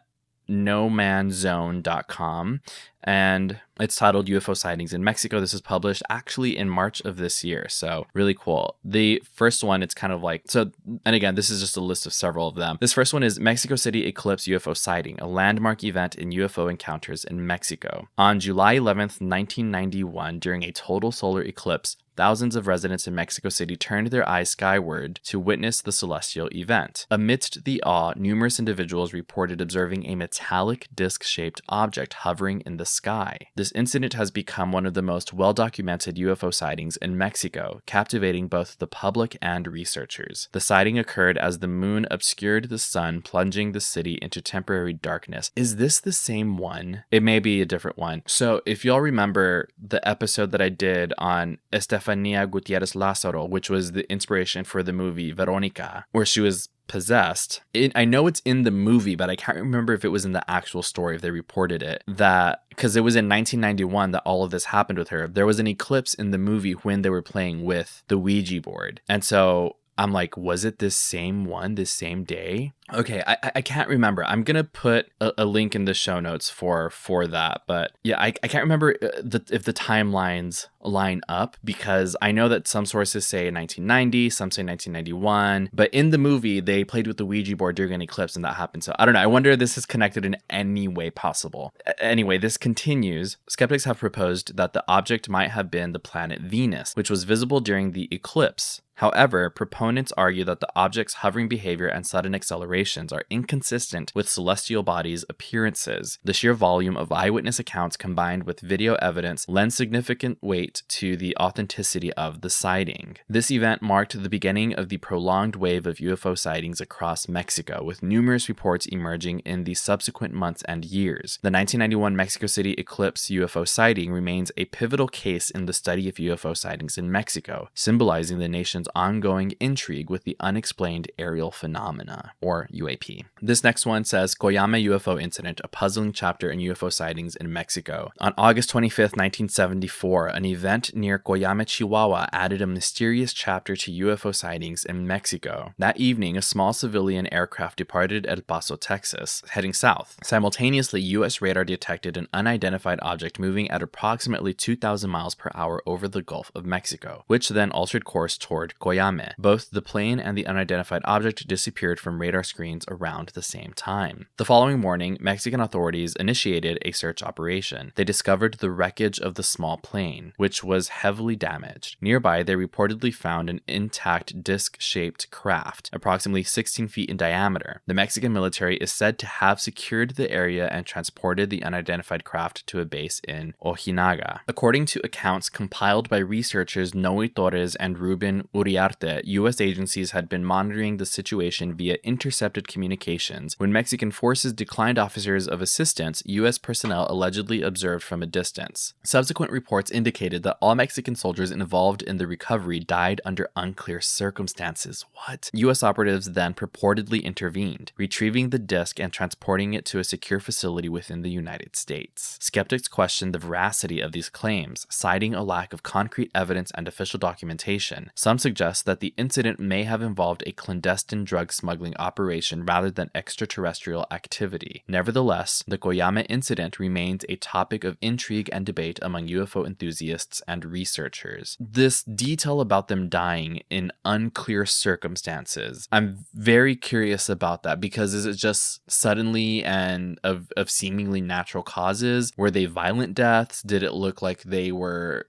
nomanzone.com, and it's titled UFO Sightings in Mexico. This is published actually in March of this year, so really cool. The first one, it's kind of like, so, and again, this is just a list of several of them. This first one is Mexico City Eclipse UFO Sighting, a landmark event in UFO encounters in Mexico. On July 11th, 1991, during a total solar eclipse, thousands of residents in Mexico City turned their eyes skyward to witness the celestial event. Amidst the awe, numerous individuals reported observing a metallic disc-shaped object hovering in the sky. This incident has become one of the most well-documented UFO sightings in Mexico, captivating both the public and researchers. The sighting occurred as the moon obscured the sun, plunging the city into temporary darkness. Is this the same one? It may be a different one. So if y'all remember the episode that I did on Estefania Gutierrez Lázaro, which was the inspiration for the movie Veronica, where she was possessed. I know it's in the movie, but I can't remember if it was in the actual story, if they reported it, that because it was in 1991 that all of this happened with her. There was an eclipse in the movie when they were playing with the Ouija board. And so I'm like, was it this same one, this same day? Okay, I can't remember. I'm going to put a link in the show notes for that. But yeah, I can't remember if the timelines line up, because I know that some sources say 1990, some say 1991. But in the movie, they played with the Ouija board during an eclipse and that happened. So I don't know. I wonder if this is connected in any way possible. Anyway, this continues. Skeptics have proposed that the object might have been the planet Venus, which was visible during the eclipse. However, proponents argue that the object's hovering behavior and sudden accelerations are inconsistent with celestial bodies' appearances. The sheer volume of eyewitness accounts combined with video evidence lends significant weight to the authenticity of the sighting. This event marked the beginning of the prolonged wave of UFO sightings across Mexico, with numerous reports emerging in the subsequent months and years. The 1991 Mexico City eclipse UFO sighting remains a pivotal case in the study of UFO sightings in Mexico, symbolizing the nation's ongoing intrigue with the unexplained aerial phenomena, or UAP. This next one says, Coyame UFO incident, a puzzling chapter in UFO sightings in Mexico. On August 25th, 1974, an event near Coyame, Chihuahua added a mysterious chapter to UFO sightings in Mexico. That evening, a small civilian aircraft departed El Paso, Texas, heading south. Simultaneously, U.S. radar detected an unidentified object moving at approximately 2,000 miles per hour over the Gulf of Mexico, which then altered course toward Coyame. Both the plane and the unidentified object disappeared from radar screens around the same time. The following morning, Mexican authorities initiated a search operation. They discovered the wreckage of the small plane, which was heavily damaged. Nearby, they reportedly found an intact disc-shaped craft, approximately 16 feet in diameter. The Mexican military is said to have secured the area and transported the unidentified craft to a base in Ojinaga. According to accounts compiled by researchers Noe Torres and Ruben Uriarte, U.S. agencies had been monitoring the situation via intercepted communications. When Mexican forces declined offers of assistance, U.S. personnel allegedly observed from a distance. Subsequent reports indicated that all Mexican soldiers involved in the recovery died under unclear circumstances. What? U.S. operatives then purportedly intervened, retrieving the disc and transporting it to a secure facility within the United States. Skeptics questioned the veracity of these claims, citing a lack of concrete evidence and official documentation. Some suggest that the incident may have involved a clandestine drug smuggling operation rather than extraterrestrial activity. Nevertheless, the Coyame incident remains a topic of intrigue and debate among UFO enthusiasts and researchers. This detail about them dying in unclear circumstances, I'm very curious about that, because is it just suddenly and of seemingly natural causes? Were they violent deaths? Did it look like they were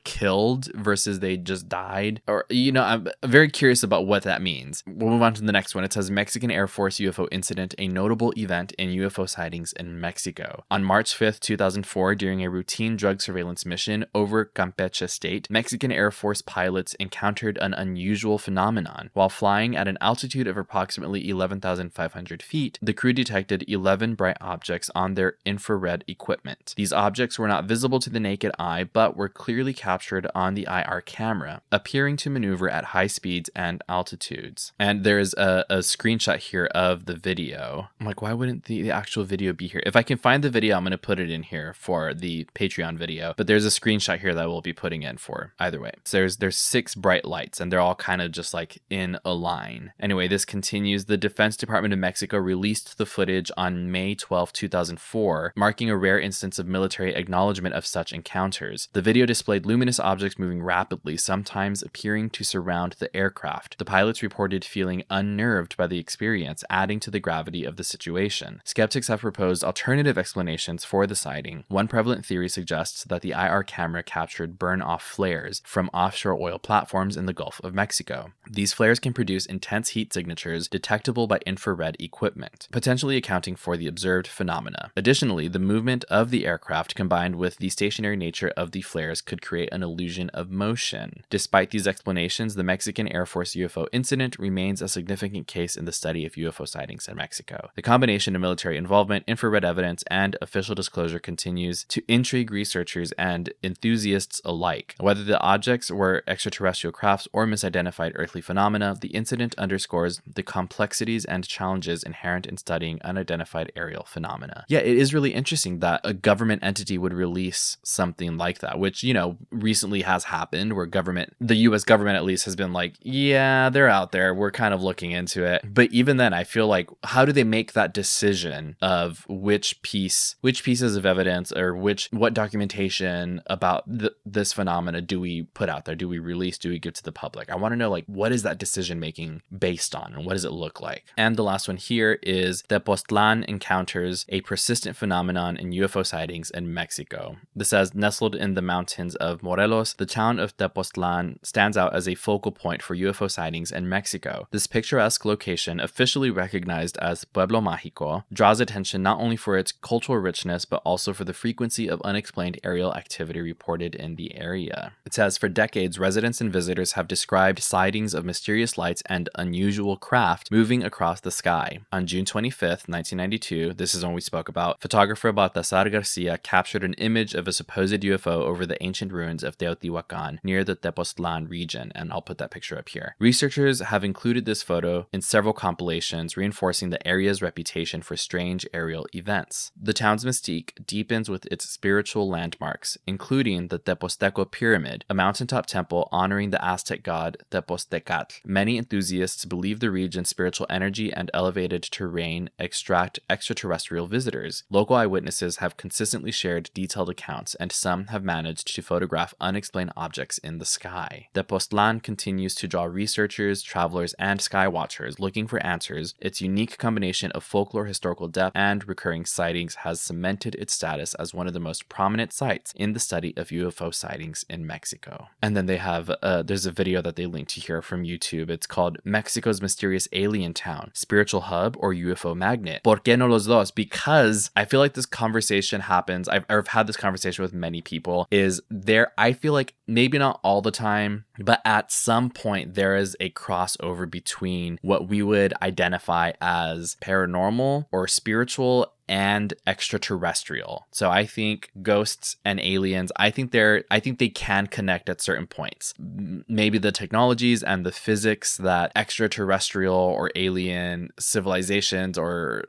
killed versus they just died? Or, I'm very curious about what that means. We'll move on to the next one. It says Mexican Air Force UFO incident, a notable event in UFO sightings in Mexico. On March 5th, 2004, during a routine drug surveillance mission over Campeche State, Mexican Air Force pilots encountered an unusual phenomenon. While flying at an altitude of approximately 11,500 feet, the crew detected 11 bright objects on their infrared equipment. These objects were not visible to the naked eye, but were clearly captured on the IR camera, appearing to maneuver at high speeds and altitudes. And there's a screenshot here of the video. I'm like, why wouldn't the actual video be here? If I can find the video, I'm going to put it in here for the Patreon video. But there's a screenshot here that we'll be putting in for either way. So there's 6 bright lights, and they're all kind of just like in a line. Anyway, this continues. The Defense Department of Mexico released the footage on May 12, 2004, marking a rare instance of military acknowledgement of such encounters. The video displayed luminous objects moving rapidly, sometimes appearing to surround the aircraft. The pilots reported feeling unnerved by the experience, adding to the gravity of the situation. Skeptics have proposed alternative explanations for the sighting. One prevalent theory suggests that the IR camera captured burn-off flares from offshore oil platforms in the Gulf of Mexico. These flares can produce intense heat signatures detectable by infrared equipment, potentially accounting for the observed phenomena. Additionally, the movement of the aircraft combined with the stationary nature of the flares could create an illusion of motion. Despite these explanations, the Mexican Air Force UFO incident remains a significant case in the study of UFO sightings in Mexico. The combination of military involvement, infrared evidence, and official disclosure continues to intrigue researchers and enthusiasts alike. Whether the objects were extraterrestrial crafts or misidentified earthly phenomena, the incident underscores the complexities and challenges inherent in studying unidentified aerial phenomena. Yeah, it is really interesting that a government entity would release something like that, which, recently has happened where the US government at least has been like, yeah, they're out there. We're kind of looking into it. But even then, I feel like, how do they make that decision of which pieces of evidence or what documentation about this phenomena do we put out there? Do we release? Do we give to the public? I want to know, what is that decision making based on, and what does it look like? And the last one here is Tepoztlan encounters a persistent phenomenon in UFO sightings in Mexico. This says, nestled in the mountains of Morelos, the town of Tepoztlan stands out as a focal point for UFO sightings in Mexico. This picturesque location, officially recognized as Pueblo Mágico, draws attention not only for its cultural richness, but also for the frequency of unexplained aerial activity reported in the area. It says, for decades, residents and visitors have described sightings of mysterious lights and unusual craft moving across the sky. On June 25th, 1992, this is when we spoke about, photographer Baltasar Garcia captured an image of a supposed UFO over the ancient ruins of Teotihuacan near the Tepoztlan region, and I'll put that picture up here. Researchers have included this photo in several compilations, reinforcing the area's reputation for strange aerial events. The town's mystique deepens with its spiritual landmarks, including the Tepozteco Pyramid, a mountaintop temple honoring the Aztec god Tepoztecatl. Many enthusiasts believe the region's spiritual energy and elevated terrain attract extraterrestrial visitors. Local eyewitnesses have consistently shared detailed accounts, and some have managed to photograph unexplained objects in the sky. Tepoztlan continues to draw researchers, travelers, and sky watchers looking for answers. Its unique combination of folklore, historical depth, and recurring sightings has cemented its status as one of the most prominent sites in the study of UFO sightings in Mexico. And then they have, there's a video that they linked to here from YouTube. It's called Mexico's Mysterious Alien Town, Spiritual Hub or UFO Magnet. ¿Por qué no los dos? Because I feel like this conversation happens, I've had this conversation with many people, I feel like maybe not all the time, but at some point there is a crossover between what we would identify as paranormal or spiritual and extraterrestrial. So I think ghosts and aliens, I think they can connect at certain points. Maybe the technologies and the physics that extraterrestrial or alien civilizations or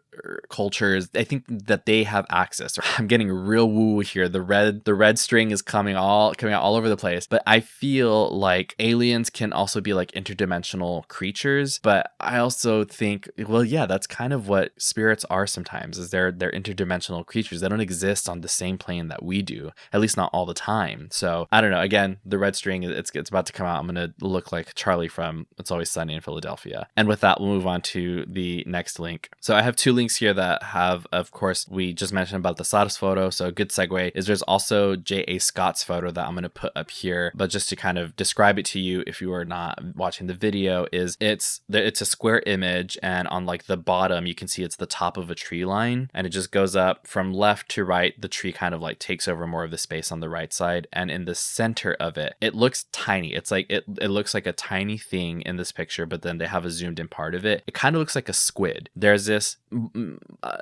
cultures, I think that they have access. I'm getting real woo here. The red string is coming out all over the place. But I feel like aliens can also be like interdimensional creatures. But I also think, well, yeah, that's kind of what spirits are sometimes, is they're interdimensional creatures. They don't exist on the same plane that we do, at least not all the time. So I don't know. Again, the red string, it's about to come out. I'm going to look like Charlie from It's Always Sunny in Philadelphia. And with that, we'll move on to the next link. So I have two links here that have, of course, we just mentioned about the SARS photo. So a good segue is there's also J.A. Scott's photo that I'm going to put up here. But just to kind of describe it to you, if you are not watching the video, is it's a square image, and on like the bottom, you can see it's the top of a tree line, and it just goes up from left to right. The tree kind of like takes over more of the space on the right side, and in the center of it, it looks tiny. It's like it looks like a tiny thing in this picture, but then they have a zoomed in part of it. It kind of looks like a squid. There's this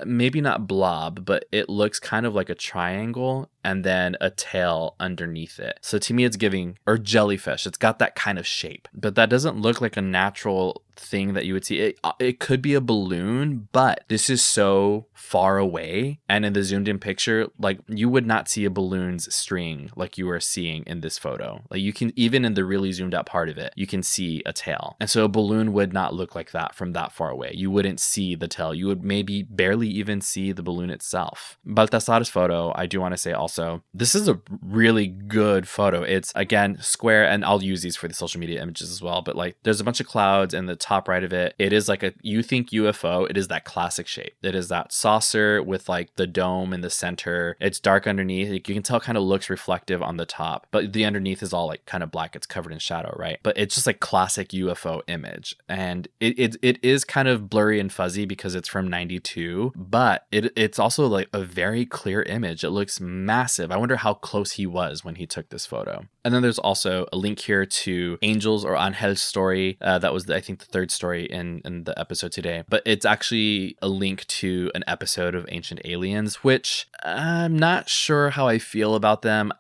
maybe not blob, but it looks kind of like a triangle and then a tail underneath it. So to me, it's giving, or jellyfish. It's got that kind of shape, but that doesn't look like a natural thing that you would see. It could be a balloon, but this is so far away, and in the zoomed in picture, like, you would not see a balloon's string like you are seeing in this photo. Like, you can, even in the really zoomed out part of it, you can see a tail, and so a balloon would not look like that from that far away. You wouldn't see the tail. You would maybe barely even see the balloon itself. Baltasar's photo, I do want to say also, this is a really good photo. It's, again, square, and I'll use these for the social media images as well, but like, there's a bunch of clouds in the top right of it. It is like you think UFO, it is that classic shape. It is that saucer with like the dome in the center. It's dark underneath. Like, you can tell it kind of looks reflective on the top, but the underneath is all like kind of black. It's covered in shadow, right? But it's just like classic UFO image. And it is kind of blurry and fuzzy because it's from 92, but it's also like a very clear image. It looks massive. I wonder how close he was when he took this photo. And then there's also a link here to Angel's or Angel's story. That was, I think, the third story in the episode today. But it's actually a link to an episode of Ancient Aliens, which I'm not sure how I feel about them.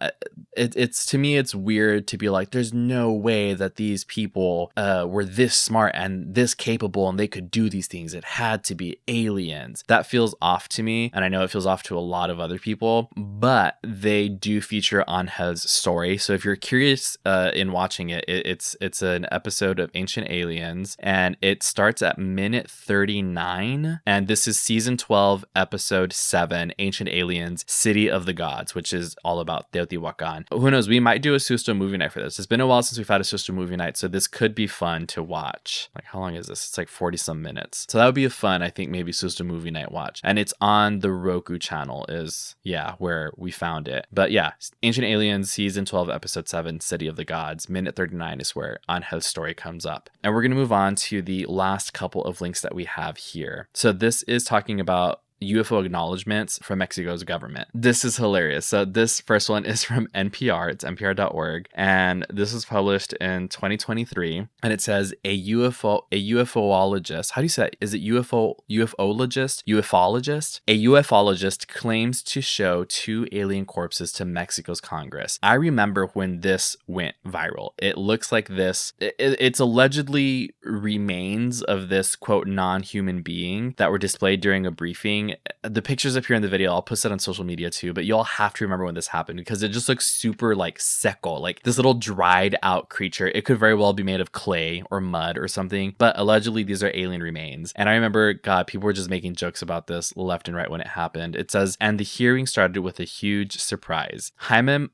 It's to me, it's weird to be like, there's no way that these people were this smart and this capable and they could do these things. It had to be aliens. That feels off to me. And I know it feels off to a lot of other people, but they do feature Angel's story. So if you're curious in watching it, it's an episode of Ancient Aliens, and it starts at minute 39, and this is season 12, episode 7, Ancient Aliens, City of the Gods, which is all about Teotihuacan. Who knows, we might do a SUSTO movie night for this. It's been a while since we've had a SUSTO movie night, so this could be fun to watch. Like, how long is this? It's like 40 some minutes. So that would be a fun, I think, maybe SUSTO movie night watch. And it's on the Roku channel is, where we found it. But yeah, Ancient Aliens, season 12, episode 7, City of the Gods, minute 39 is where Angel's story comes up. And we're going to move on to the last couple of links that we have here. So this is talking about UFO acknowledgements from Mexico's government. This is hilarious. So this first one is from NPR. It's npr.org. And this was published in 2023. And it says a UFOologist. How do you say it? Is it ufologist? Ufologist? A ufologist claims to show 2 alien corpses to Mexico's Congress. I remember when this went viral. It looks like this. It's allegedly remains of this, quote, non-human being that were displayed during a briefing. The pictures appear in the video. I'll post it on social media too, but you'll have to remember when this happened because it just looks super like seco, like this little dried out creature. It could very well be made of clay or mud or something, but allegedly these are alien remains. And I remember, God, people were just making jokes about this left and right when it happened. It says, and the hearing started with a huge surprise. Jaime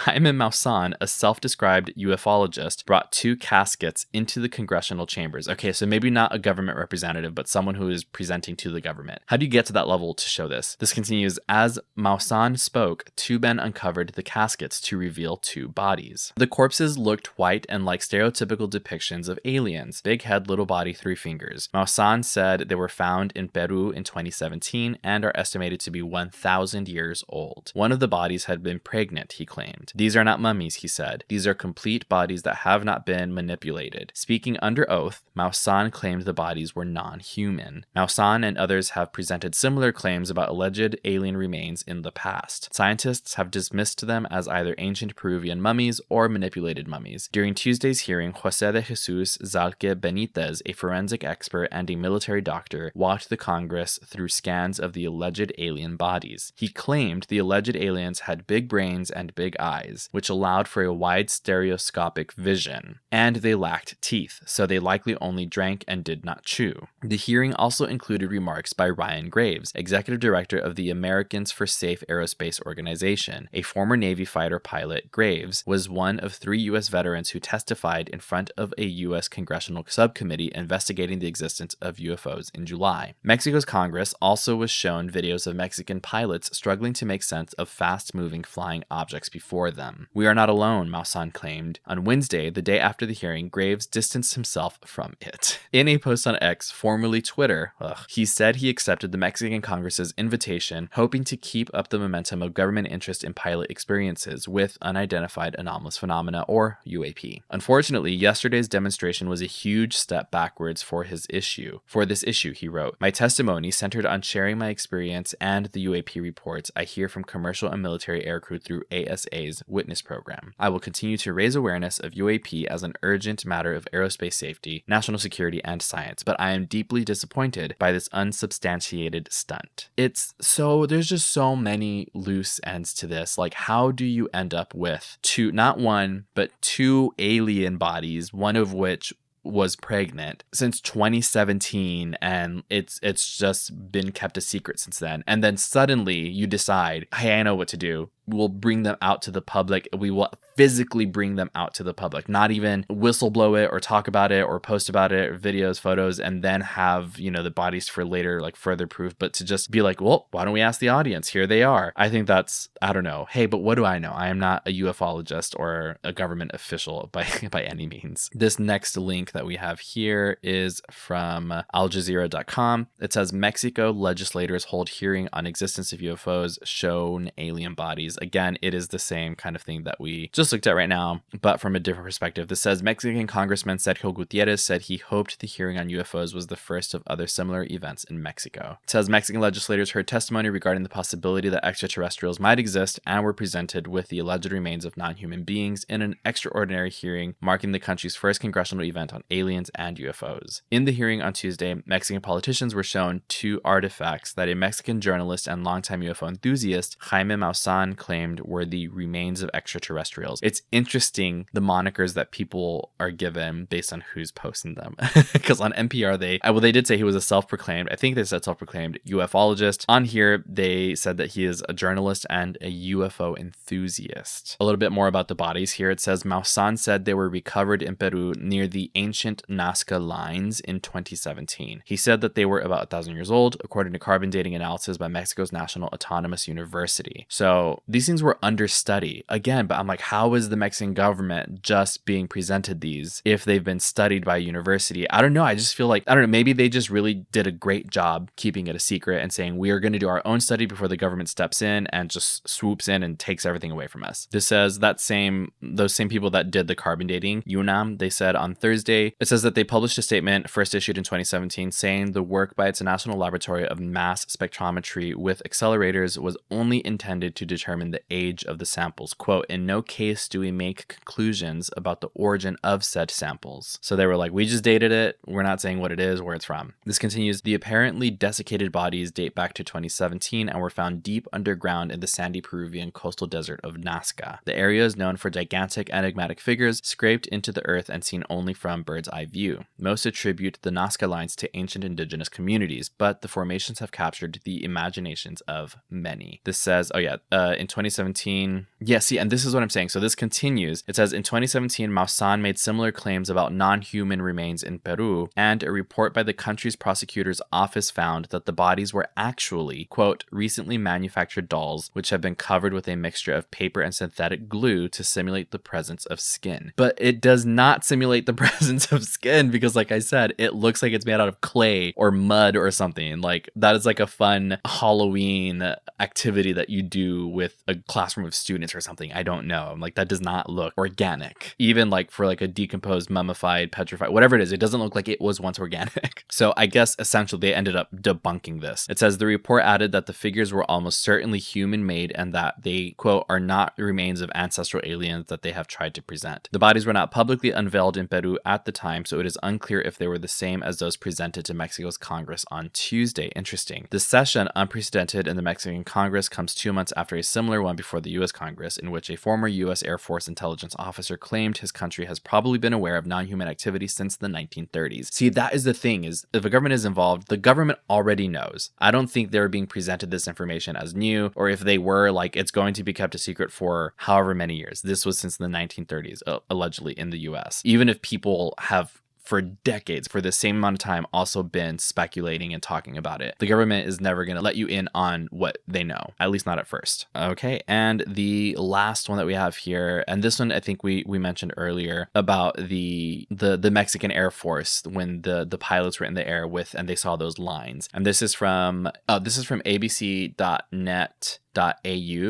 Maussan, a self-described ufologist, brought 2 caskets into the congressional chambers. Okay, so maybe not a government representative, but someone who is presenting to the government. How do you get to that level to show this? This continues, as Maussan spoke, 2 men uncovered the caskets to reveal 2 bodies. The corpses looked white and like stereotypical depictions of aliens. Big head, little body, 3 fingers. Maussan said they were found in Peru in 2017 and are estimated to be 1,000 years old. One of the bodies had been pregnant, he claimed. These are not mummies, he said. These are complete bodies that have not been manipulated. Speaking under oath, Maussan claimed the bodies were non-human. Maussan and others have presented similar claims about alleged alien remains in the past. Scientists have dismissed them as either ancient Peruvian mummies or manipulated mummies. During Tuesday's hearing, José de Jesus Zalque Benitez, a forensic expert and a military doctor, walked the Congress through scans of the alleged alien bodies. He claimed the alleged aliens had big brains and big eyes, which allowed for a wide stereoscopic vision, and they lacked teeth, so they likely only drank and did not chew. The hearing also included remarks by Ryan Graves, executive director of the Americans for Safe Aerospace Organization. A former Navy fighter pilot, Graves was one of 3 U.S. veterans who testified in front of a U.S. congressional subcommittee investigating the existence of UFOs in July. Mexico's Congress also was shown videos of Mexican pilots struggling to make sense of fast-moving flying objects before them. We are not alone, Maussan claimed. On Wednesday, the day after the hearing, Graves distanced himself from it. In a post on X, formerly Twitter, he said he accepted the Mexican Mexican Congress's invitation, hoping to keep up the momentum of government interest in pilot experiences with unidentified anomalous phenomena, or UAP. Unfortunately, yesterday's demonstration was a huge step backwards for this issue, he wrote. My testimony centered on sharing my experience and the UAP reports I hear from commercial and military aircrew through ASA's Witness program. I will continue to raise awareness of UAP as an urgent matter of aerospace safety, national security, and science, but I am deeply disappointed by this unsubstantiated stunt. There's just so many loose ends to this. Like, how do you end up with not one, but two alien bodies, one of which was pregnant since 2017, and it's just been kept a secret since then, and then suddenly you decide, hey, I know what to do. We'll bring them out to the public. We will physically bring them out to the public, not even whistleblow it or talk about it or post about it, or videos, photos, and then have, the bodies for later, like further proof, but to just be like, well, why don't we ask the audience? Here they are. I think that's, I don't know. Hey, but what do I know? I am not a ufologist or a government official by any means. This next link that we have here is from aljazeera.com. It says Mexico legislators hold hearing on existence of UFOs, shown alien bodies. Again, it is the same kind of thing that we just looked at right now, but from a different perspective. This says Mexican Congressman Sergio Gutierrez said he hoped the hearing on UFOs was the first of other similar events in Mexico. It says Mexican legislators heard testimony regarding the possibility that extraterrestrials might exist and were presented with the alleged remains of non-human beings in an extraordinary hearing marking the country's first congressional event on aliens and UFOs. In the hearing on Tuesday, Mexican politicians were shown two artifacts that a Mexican journalist and longtime UFO enthusiast, Jaime Maussan, claimed were the remains of extraterrestrials. It's interesting the monikers that people are given based on who's posting them. Because on NPR, they did say he was a self-proclaimed ufologist. On here, they said that he is a journalist and a UFO enthusiast. A little bit more about the bodies here. It says Maussan said they were recovered in Peru near the ancient Nazca lines in 2017. He said that they were about 1,000 years old, according to carbon dating analysis by Mexico's National Autonomous University. So these things were understudy again, but I'm like, how is the Mexican government just being presented these if they've been studied by a university? I don't know. I just feel like, maybe they just really did a great job keeping it a secret and saying, we are going to do our own study before the government steps in and just swoops in and takes everything away from us. This says those same people that did the carbon dating, UNAM, they said on Thursday, it says that they published a statement first issued in 2017 saying the work by its National Laboratory of Mass Spectrometry with accelerators was only intended to determine the age of the samples. Quote, in no case do we make conclusions about the origin of said samples. So they were like, we just dated it. We're not saying what it is, where it's from. This continues. The apparently desiccated bodies date back to 2017 and were found deep underground in the sandy Peruvian coastal desert of Nazca. The area is known for gigantic enigmatic figures scraped into the earth and seen only from bird's eye view. Most attribute the Nazca lines to ancient indigenous communities, but the formations have captured the imaginations of many. This says, in 2017, and this is what I'm saying. So this continues. It says, in 2017, Maussan made similar claims about non-human remains in Peru, and a report by the country's prosecutor's office found that the bodies were actually, quote, recently manufactured dolls, which have been covered with a mixture of paper and synthetic glue to simulate the presence of skin. But it does not simulate the presence of skin because, like I said, it looks like it's made out of clay or mud or something. Like, that is like a fun Halloween activity that you do with a classroom of students or something. I don't know. Like, that does not look organic. Even like for like a decomposed, mummified, petrified, whatever it is, it doesn't look like it was once organic. So I guess essentially they ended up debunking this. It says the report added that the figures were almost certainly human made and that they, quote, are not remains of ancestral aliens that they have tried to present. The bodies were not publicly unveiled in Peru at the time, so it is unclear if they were the same as those presented to Mexico's Congress on Tuesday. Interesting. The session, unprecedented in the Mexican Congress, comes 2 months after a similar one before the U.S. Congress, in which a former U.S. Air Force intelligence officer claimed his country has probably been aware of non-human activity since the 1930s. See, that is the thing, is if a government is involved, the government already knows. I don't think they're being presented this information as new, or if they were, like, it's going to be kept a secret for however many years. This was since the 1930s, allegedly, in the U.S. Even if people have for decades, for the same amount of time, also been speculating and talking about it. The government is never going to let you in on what they know, at least not at first. Okay, and the last one that we have here, and this one I think we mentioned earlier about the Mexican Air Force when the pilots were in the air with and they saw those lines. And this is from abc.net.au.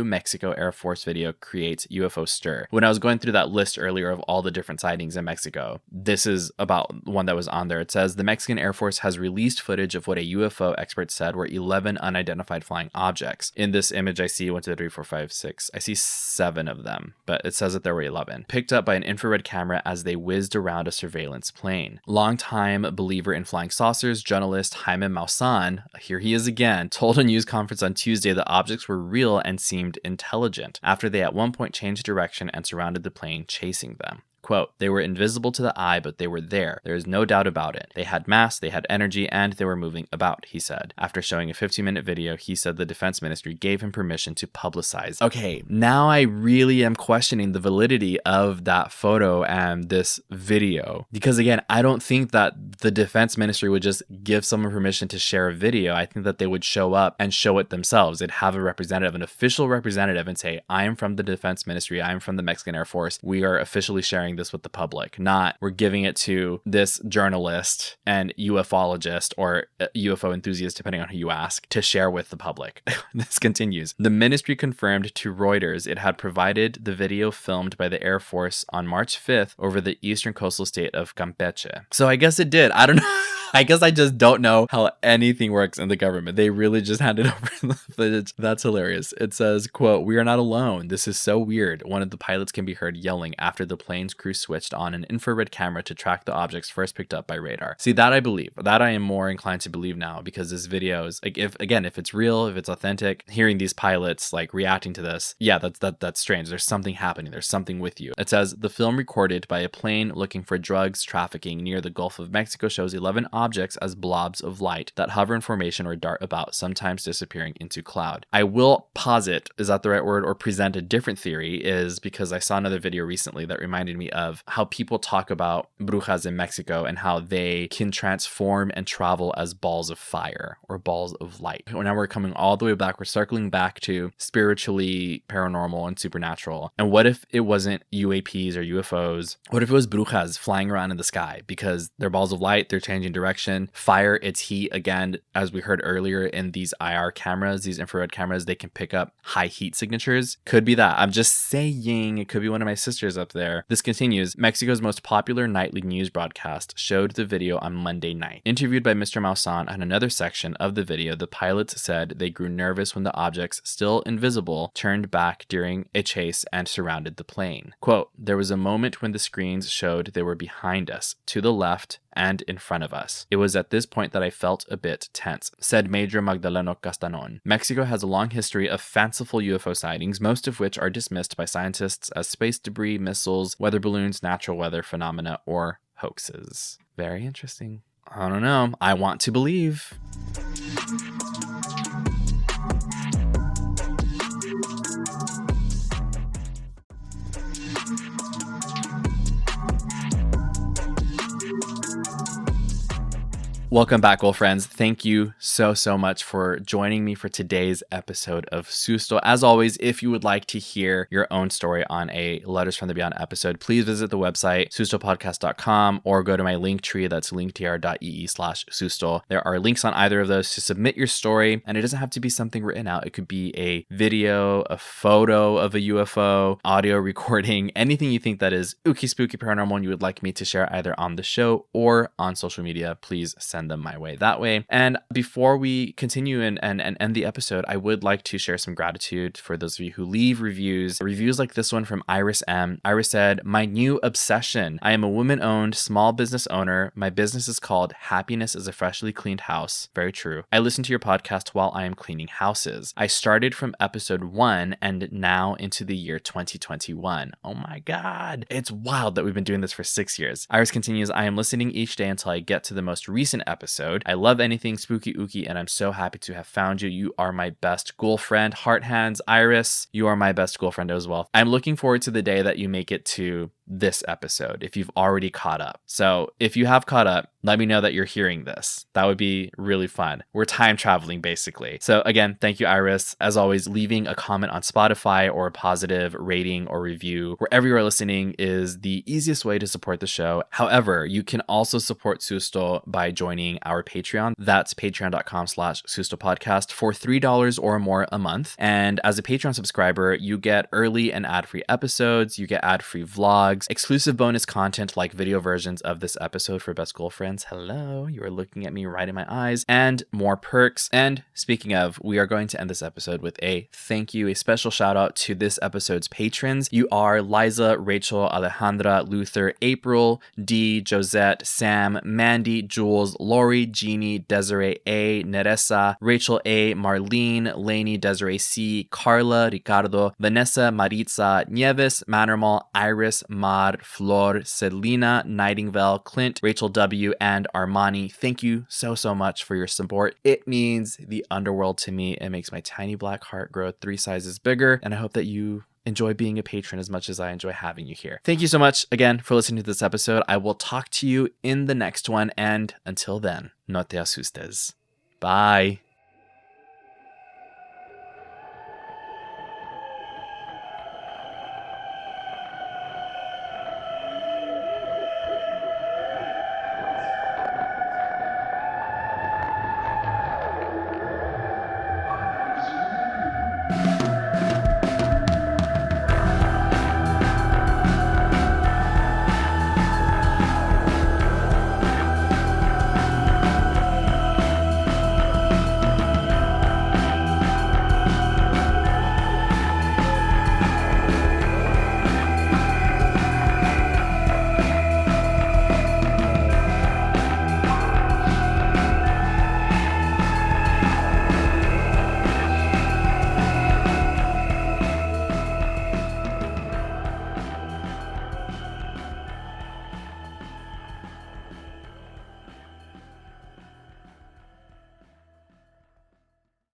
Mexico Air Force video creates UFO stir. When I was going through that list earlier of all the different sightings in Mexico, this is about one that was on there. It says the Mexican Air Force has released footage of what a UFO expert said were 11 unidentified flying objects. In this image, I see 1, 2, 3, 4, 5, 6. I see 7 of them, but it says that there were 11. Picked up by an infrared camera as they whizzed around a surveillance plane. Longtime believer in flying saucers, journalist Jaime Maussan, here he is again, told a news conference on Tuesday that objects were real and seemed intelligent after they at one point changed direction and surrounded the plane, chasing them. Quote, they were invisible to the eye, but they were there. There is no doubt about it. They had mass, they had energy, and they were moving about, he said. After showing a 15-minute video, he said the defense ministry gave him permission to publicize. Okay, now I really am questioning the validity of that photo and this video. Because again, I don't think that the defense ministry would just give someone permission to share a video. I think that they would show up and show it themselves. They'd have a representative, an official representative, and say, I am from the defense ministry. I am from the Mexican Air Force. We are officially sharing this with the public, not we're giving it to this journalist and ufologist or UFO enthusiast, depending on who you ask, to share with the public. This continues. The ministry confirmed to Reuters it had provided the video filmed by the Air Force on March 5th over the eastern coastal state of Campeche. So I guess it did. I don't know. I guess I just don't know how anything works in the government. They really just handed over the footage. That's hilarious. It says, quote, we are not alone. This is so weird. One of the pilots can be heard yelling after the plane's crew switched on an infrared camera to track the objects first picked up by radar. See, that I believe. That I am more inclined to believe now because this video is, like, if it's real, if it's authentic, hearing these pilots like reacting to this, yeah, that's strange. There's something happening. There's something with you. It says the film recorded by a plane looking for drugs trafficking near the Gulf of Mexico shows 11 objects as blobs of light that hover in formation or dart about, sometimes disappearing into cloud. I will posit, is that the right word, or present a different theory, is because I saw another video recently that reminded me of how people talk about brujas in Mexico and how they can transform and travel as balls of fire or balls of light. Now we're coming all the way back. We're circling back to spiritually paranormal and supernatural. And what if it wasn't UAPs or UFOs? What if it was brujas flying around in the sky because they're balls of light, they're changing direction. Fire, it's heat. Again, as we heard earlier in these IR cameras, these infrared cameras, they can pick up high heat signatures. Could be that. I'm just saying it could be one of my sisters up there. This continues. Mexico's most popular nightly news broadcast showed the video on Monday night. Interviewed by Mr. Maussan on another section of the video, the pilots said they grew nervous when the objects, still invisible, turned back during a chase and surrounded the plane. Quote, there was a moment when the screens showed they were behind us, to the left, and in front of us. It was at this point that I felt a bit tense, said Major Magdaleno Castanon. Mexico has a long history of fanciful UFO sightings, most of which are dismissed by scientists as space debris, missiles, weather balloons, natural weather phenomena, or hoaxes. Very interesting. I don't know. I want to believe. Welcome back, old friends. Thank you so much for joining me for today's episode of SUSTO. As always, if you would like to hear your own story on a Letters from the Beyond episode, please visit the website, sustopodcast.com, or go to my link tree. That's linktr.ee/susto. There are links on either of those to submit your story, and it doesn't have to be something written out. It could be a video, a photo of a UFO, audio recording, anything you think that is ooky spooky paranormal and you would like me to share either on the show or on social media. Please send them my way that way. And before we continue and end the episode, I would like to share some gratitude for those of you who leave reviews like this one from Iris M. Iris said, my new obsession. I am a woman-owned small business owner. My business is called Happiness is a Freshly Cleaned House. Very true. I listen to your podcast while I am cleaning houses. I started from episode 1 and now into the year 2021. Oh my God. It's wild that we've been doing this for 6 years. Iris continues, I am listening each day until I get to the most recent episode. I love anything spooky ooky, and I'm so happy to have found you. You are my best ghoul friend. Heart hands, Iris, you are my best ghoul friend as well. I'm looking forward to the day that you make it to this episode if you've already caught up. So if you have caught up, let me know that you're hearing this. That would be really fun. We're time traveling basically. So again, thank you, Iris. As always, leaving a comment on Spotify or a positive rating or review wherever you are listening is the easiest way to support the show. However, you can also support Susto by joining our Patreon. That's patreon.com/Susto Podcast for $3 or more a month. And as a Patreon subscriber, you get early and ad-free episodes, you get ad-free vlogs, exclusive bonus content like video versions of this episode for Best Girlfriends. Hello, you are looking at me right in my eyes, and more perks. And speaking of, we are going to end this episode with a thank you, a special shout out to this episode's patrons. You are Liza, Rachel, Alejandra, Luther, April, Dee, Josette, Sam, Mandy, Jules, Lori, Jeannie, Desiree A, Neressa, Rachel A, Marlene, Lainey, Desiree C, Carla, Ricardo, Vanessa, Maritza, Nieves, Manormal, Iris, Mar, Flor, Selena, Nightingale, Clint, Rachel W, and Armani. Thank you so much for your support. It means the underworld to me. It makes my tiny black heart grow 3 sizes bigger, and I hope that you enjoy being a patron as much as I enjoy having you here. Thank you so much again for listening to this episode. I will talk to you in the next one, and until then, no te asustes. Bye.